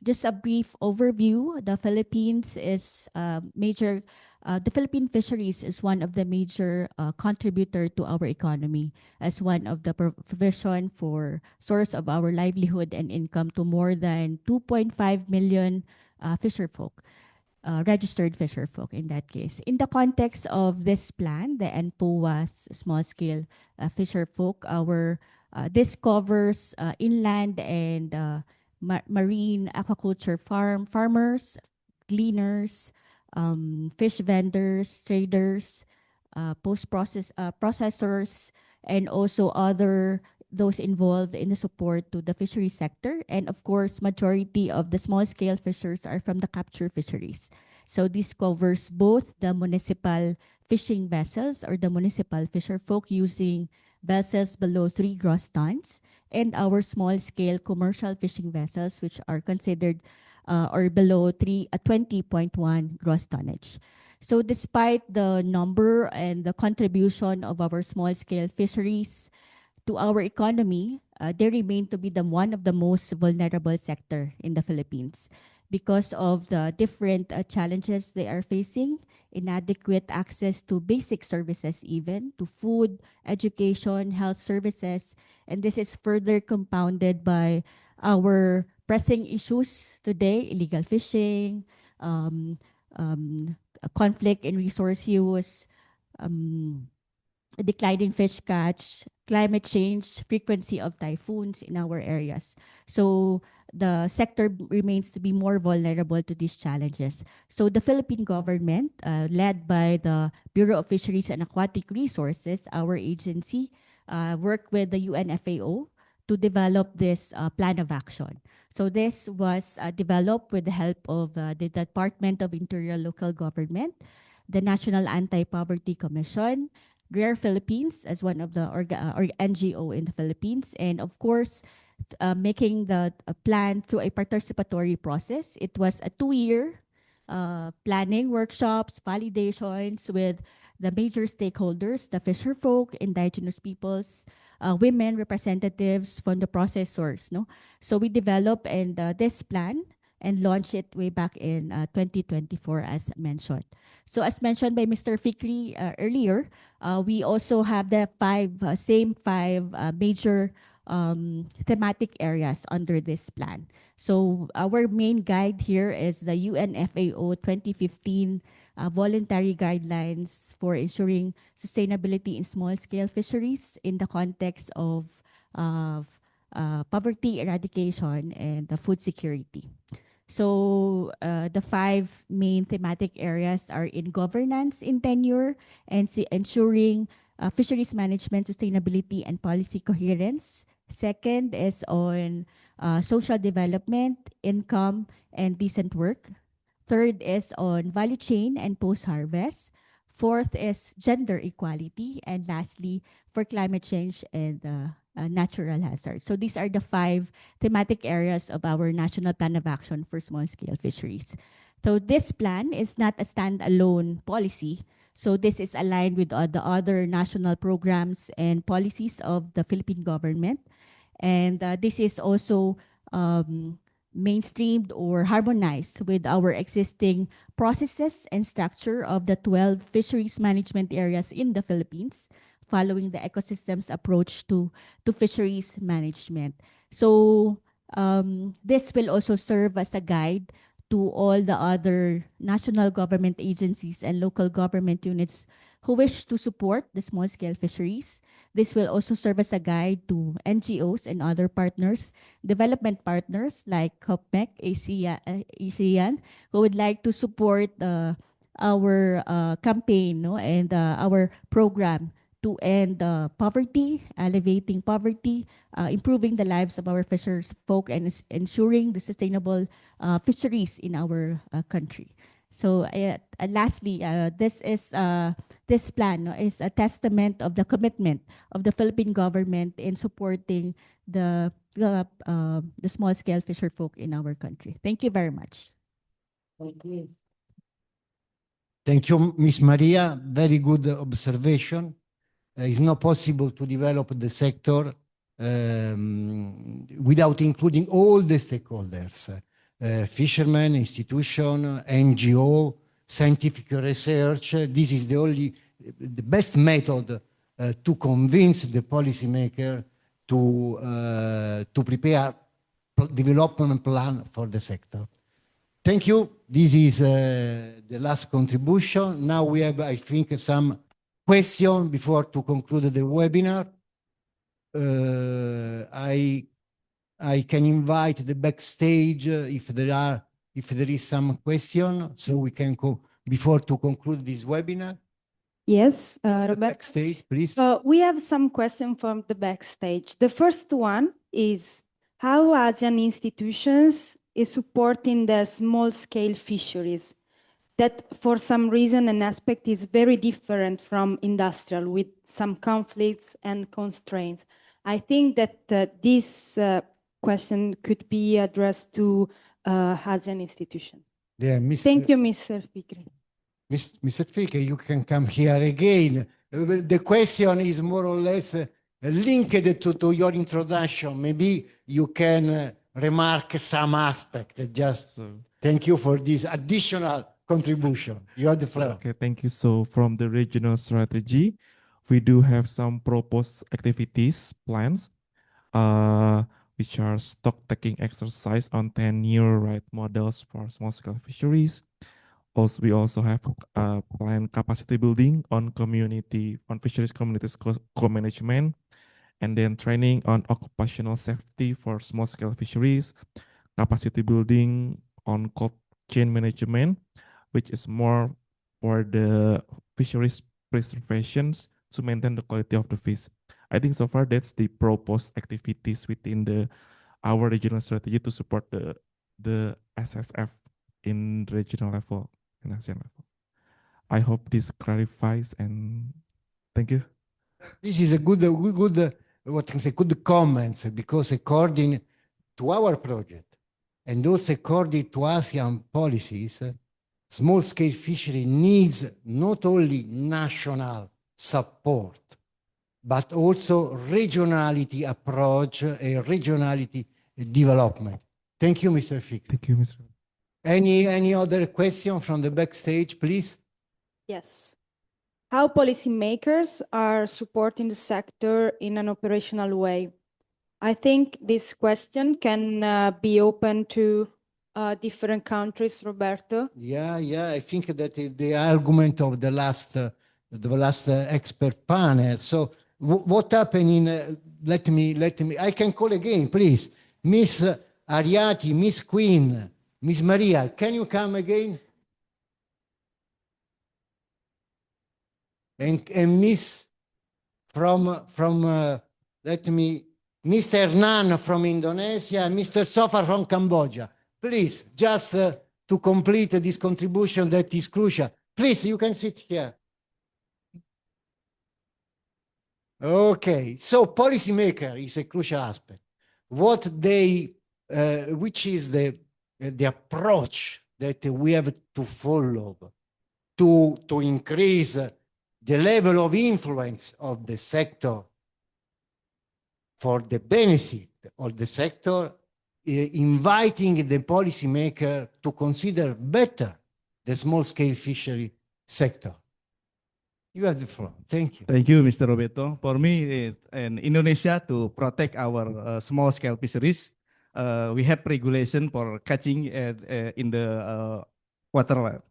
Just a brief overview, the Philippines is major. The Philippine fisheries is one of the major contributor to our economy as one of the provision for source of our livelihood and income to more than 2.5 million fisherfolk. Registered fisherfolk in that case. In the context of this plan, the NPOA's small-scale fisherfolk, this covers inland and marine aquaculture farmers, gleaners, fish vendors, traders, processors, and also other those involved in the support to the fishery sector. And of course, majority of the small-scale fishers are from the capture fisheries. So this covers both the municipal fishing vessels or the municipal fisher folk using vessels below 3 gross tons and our small-scale commercial fishing vessels, which are considered or below 20.1 gross tonnage. So despite the number and the contribution of our small-scale fisheries to our economy, they remain to be one of the most vulnerable sector in the Philippines because of the different challenges they are facing, inadequate access to basic services even, to food, education, health services, and this is further compounded by our pressing issues today, illegal fishing, conflict in resource use, declining fish catch, climate change, frequency of typhoons in our areas. So the sector remains to be more vulnerable to these challenges. So the Philippine government, led by the Bureau of Fisheries and Aquatic Resources, our agency, worked with the UNFAO to develop this plan of action. So this was developed with the help of the Department of Interior Local Government, the National Anti-Poverty Commission, Rare Philippines as one of the NGO in the Philippines, and of course, making the plan through a participatory process. It was a 2-year planning workshops, validations with the major stakeholders, the fisher folk, indigenous peoples, women representatives from the processors. No, so we developed and this plan and launched it way back in 2024, as mentioned. So as mentioned by Mr. Fikri earlier, we also have the same five major thematic areas under this plan. So our main guide here is the UNFAO 2015 voluntary guidelines for ensuring sustainability in small-scale fisheries in the context of poverty eradication and food security. So the 5 main thematic areas are in governance in tenure and ensuring fisheries management, sustainability, and policy coherence. Second is on social development, income, and decent work. Third is on value chain and post-harvest. Fourth is gender equality. And lastly, for climate change and natural hazards. So these are the 5 thematic areas of our National Plan of Action for Small-Scale Fisheries. So this plan is not a standalone policy. So this is aligned with the other national programs and policies of the Philippine government. And this is also mainstreamed or harmonized with our existing processes and structure of the 12 fisheries management areas in the Philippines, following the ecosystems approach to fisheries management. So this will also serve as a guide to all the other national government agencies and local government units who wish to support the small-scale fisheries. This will also serve as a guide to NGOs and other partners, development partners like COPMEC, ASEAN, who would like to support our campaign, no, and our program to end poverty, alleviating poverty, improving the lives of our fishers folk, and ensuring the sustainable fisheries in our country. So lastly, this plan no, is a testament of the commitment of the Philippine government in supporting the small scale fisher folk in our country. Thank you very much. Thank you, Miss Maria. Very good observation. It's not possible to develop the sector without including all the stakeholders, fishermen, institution, NGO, scientific research. This is the best method to convince the policymaker to prepare development plan for the sector. Thank you. This is the last contribution. Now we have, I think, some question before to conclude the webinar. I can invite the backstage if there is some question, so we can go before to conclude this webinar. Yes, Robert. Backstage, please. We have some questions from the backstage. The first one is how ASEAN institutions is supporting the small-scale fisheries that for some reason and aspect is very different from industrial with some conflicts and constraints. I think that this question could be addressed to ASEAN institution. Yeah, Thank you, Mr. Fikri. Mr. Fikri, you can come here again. The question is more or less linked to your introduction. Maybe you can remark some aspect. Just thank you for this additional contribution. You have the floor. Okay, thank you. So from the regional strategy, we do have some proposed activities plans, which are stock taking exercise on 10-year right models for small scale fisheries. Also, we also have a plan capacity building on fisheries communities co-management, and then training on occupational safety for small scale fisheries, capacity building on cold chain management, which is more for the fisheries preservations to maintain the quality of the fish. I think so far that's the proposed activities within our regional strategy to support the SSF in regional level and ASEAN level. I hope this clarifies, and thank you. This is a good what can I say, good comments, because according to our project and also according to ASEAN policies, small-scale fishery needs not only national support, but also regionality approach and regionality development. Thank you, Mr. Fick. Thank you, Mr. Any other question from the backstage, please? Yes. How policymakers are supporting the sector in an operational way? I think this question can be open to different countries, Roberto. Yeah, I think that the argument of the last expert panel. So what happened in, let me, I can call again, please. Miss Ariati, Miss Queen, Miss Maria, can you come again? And Miss let me, Mr. Nan from Indonesia, Mr. Sofa from Cambodia. Please, just to complete this contribution that is crucial. Please, you can sit here. Okay, so policymaker is a crucial aspect. Which is the approach that we have to follow to increase the level of influence of the sector for the benefit of the sector, inviting the policymaker to consider better the small-scale fishery sector. You have the floor. Thank you. Thank you, Mr. Roberto. For me, in Indonesia, to protect our small-scale fisheries, we have regulation for catching in the water.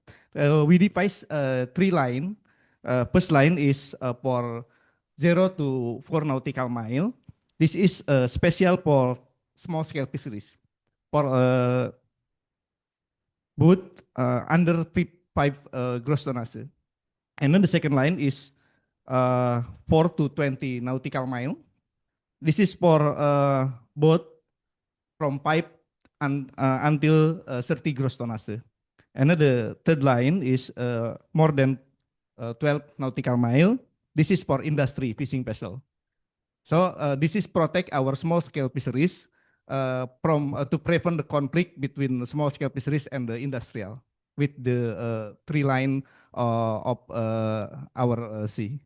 We devise 3 lines. First line is for 0 to 4 nautical mile. This is special for small-scale fisheries. For boat under 5 gross tonnage. And then the second line is 4 to 20 nautical mile. This is for boat from 5 until 30 gross tonnage. Another third line is more than 12 nautical mile. This is for industry fishing vessel. So this is protect our small scale fisheries from to prevent the conflict between small scale fisheries and the industrial with the three line of our sea.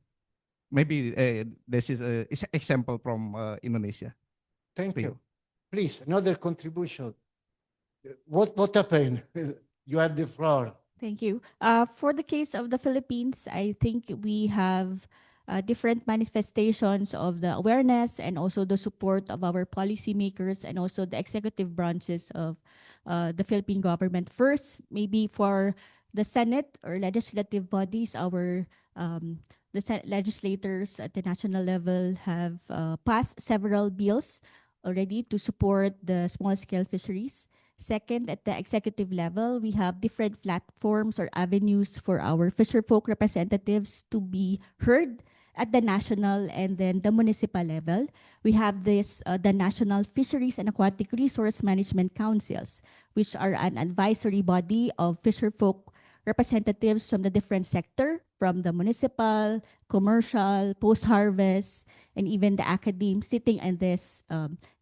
Maybe this is an example from Indonesia. Thank you. Please, another contribution. What happened? You have the floor. Thank you. For the case of the Philippines, I think we have different manifestations of the awareness and also the support of our policymakers and also the executive branches of the Philippine government. First, maybe for the Senate or legislative bodies, legislators at the national level have passed several bills already to support the small-scale fisheries. Second, at the executive level, we have different platforms or avenues for our fisherfolk representatives to be heard at the national and then the municipal level. We have the National Fisheries and Aquatic Resource Management Councils, which are an advisory body of fisherfolk representatives from the different sector, from the municipal, commercial, post-harvest, and even the academe sitting in this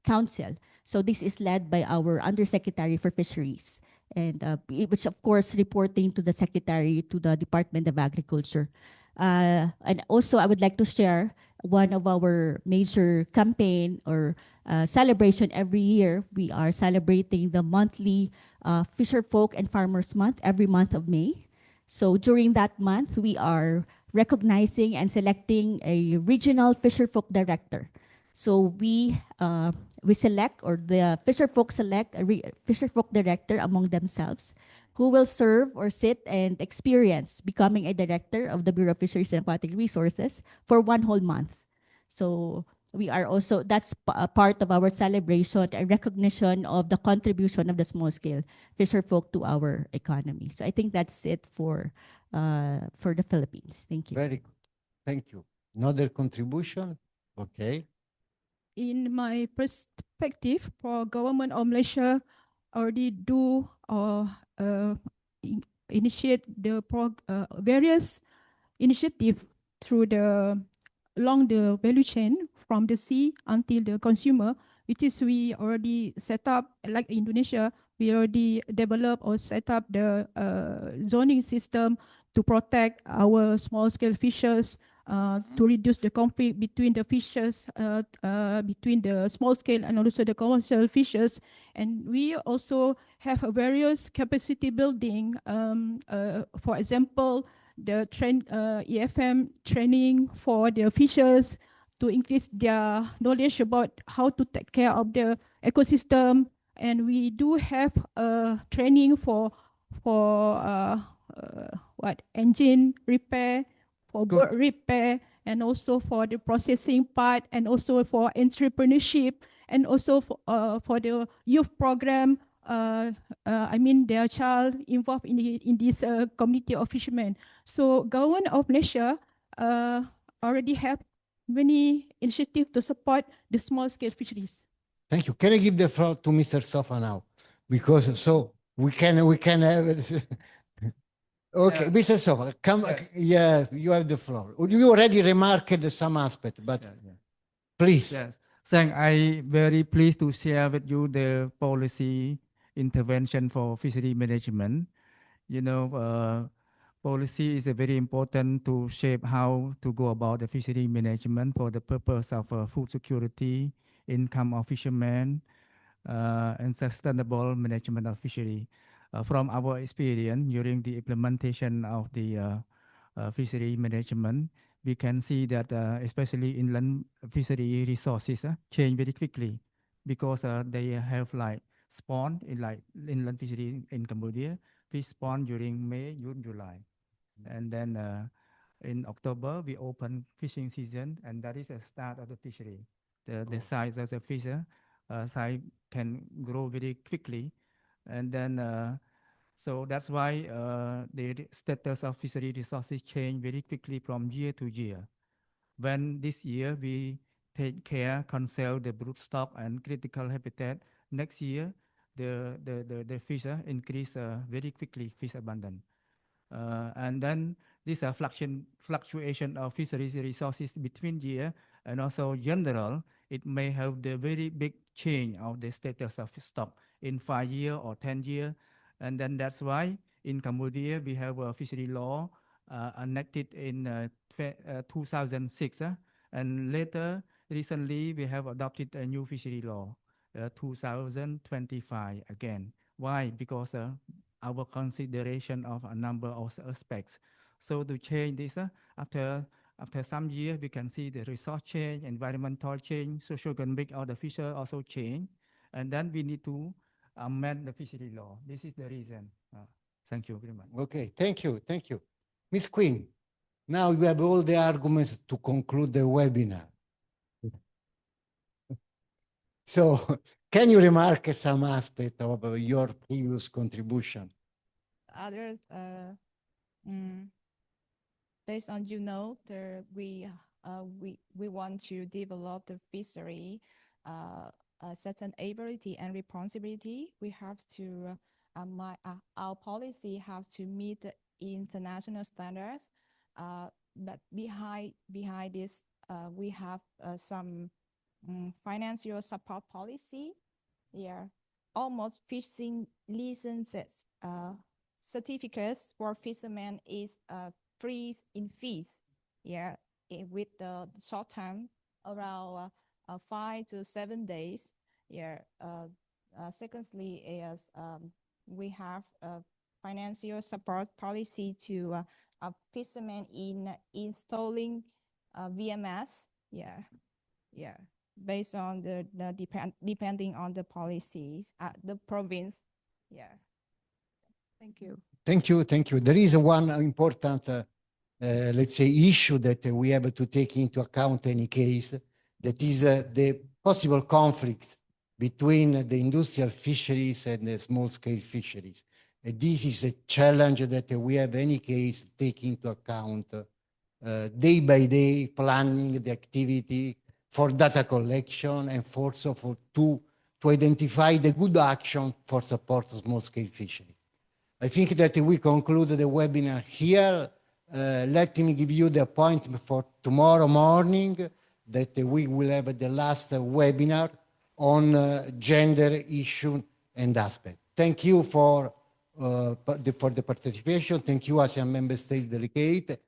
council. So this is led by our Undersecretary for Fisheries, and which of course reporting to the Secretary to the Department of Agriculture. And also I would like to share one of our major campaign or celebration every year. We are celebrating the monthly Fisher Folk and Farmers Month every month of May. So during that month, we are recognizing and selecting a regional Fisher Folk director. So we select, or the Fisher Folk select a Fisher Folk director among themselves who will serve or sit and experience becoming a director of the Bureau of Fisheries and Aquatic Resources for 1 whole month. So we are also, that's a part of our celebration, a recognition of the contribution of the small-scale fisher folk to our economy. So I think that's it for the Philippines. Thank you. Very good. Thank you. Another contribution? Okay. In my perspective, for government of Malaysia already do or initiate the various initiative through along the value chain from the sea until the consumer, which is we already set up, like Indonesia, we already developed or set up the zoning system to protect our small scale fishers, to reduce the conflict between the fishers, between the small scale and also the commercial fishers. And we also have a various capacity building. For example, the EFM training for the fishers to increase their knowledge about how to take care of the ecosystem. And we do have training for engine repair, for boat repair, and also for the processing part, and also for entrepreneurship, and also for the youth program. I mean, their child involved in this community of fishermen. So government of Malaysia already have many initiatives to support the small scale fisheries. Thank you. Can I give the floor to Mr. Sofa now? Because so we can have it. Okay, Yeah. Mr. Sofa, come. Yes. Yeah, you have the floor. You already remarked some aspect, but please. Yes. Thank. I very pleased to share with you the policy intervention for fishery management. You know, policy is very important to shape how to go about the fishery management for the purpose of food security, income of fishermen, and sustainable management of fishery. From our experience during the implementation of the fishery management, we can see that especially inland fishery resources change very quickly because they have like spawn in like inland fishery in Cambodia. Fish spawn during May, June, July, and then in October we open fishing season, and that is the start of the fishery. The size of the fish size can grow very quickly, and then so that's why the status of fishery resources change very quickly from year to year. When this year we take care, conserve the brood stock and critical habitat, next year the fish increase very quickly, fish abundance. And then this fluctuation of fisheries resources between year and also general, it may have the very big change of the status of stock in 5 year or 10 year. And then that's why in Cambodia, we have a fishery law enacted in 2006. And later, recently, we have adopted a new fishery law, 2025 again. Why? Because our consideration of a number of aspects. So to change this, after some years, we can see the resource change, environmental change, socio-economic of the fisher also change. And then we need to amend the fishery law. This is the reason. Thank you very much. Okay, thank you, thank you. Ms. Queen, now you have all the arguments to conclude the webinar. So can you remark some aspect of your previous contribution? Other, based on we want to develop the fishery, a certain ability and responsibility. We have to our policy has to meet the international standards. But behind this, we have some financial support policy. Yeah, almost fishing licenses, certificates for fishermen is free in fees. Yeah, with the short term around 5 to 7 days. Yeah. Secondly, is we have a financial support policy to fishermen in installing VMS. Yeah, yeah. Based on depending on the policies at the province. Yeah. Thank you. Thank you, thank you. There is one important, let's say, issue that we have to take into account in any case, that is the possible conflict between the industrial fisheries and the small-scale fisheries. And this is a challenge that we have in any case take into account day by day, planning the activity for data collection and also to identify the good action for support small-scale fishery. I think that we conclude the webinar here. Let me give you the appointment for tomorrow morning that we will have the last webinar on gender issue and aspect. Thank you for the participation. Thank you, ASEAN Member State Delegate,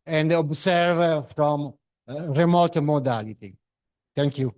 and observe from remote modality. Thank you.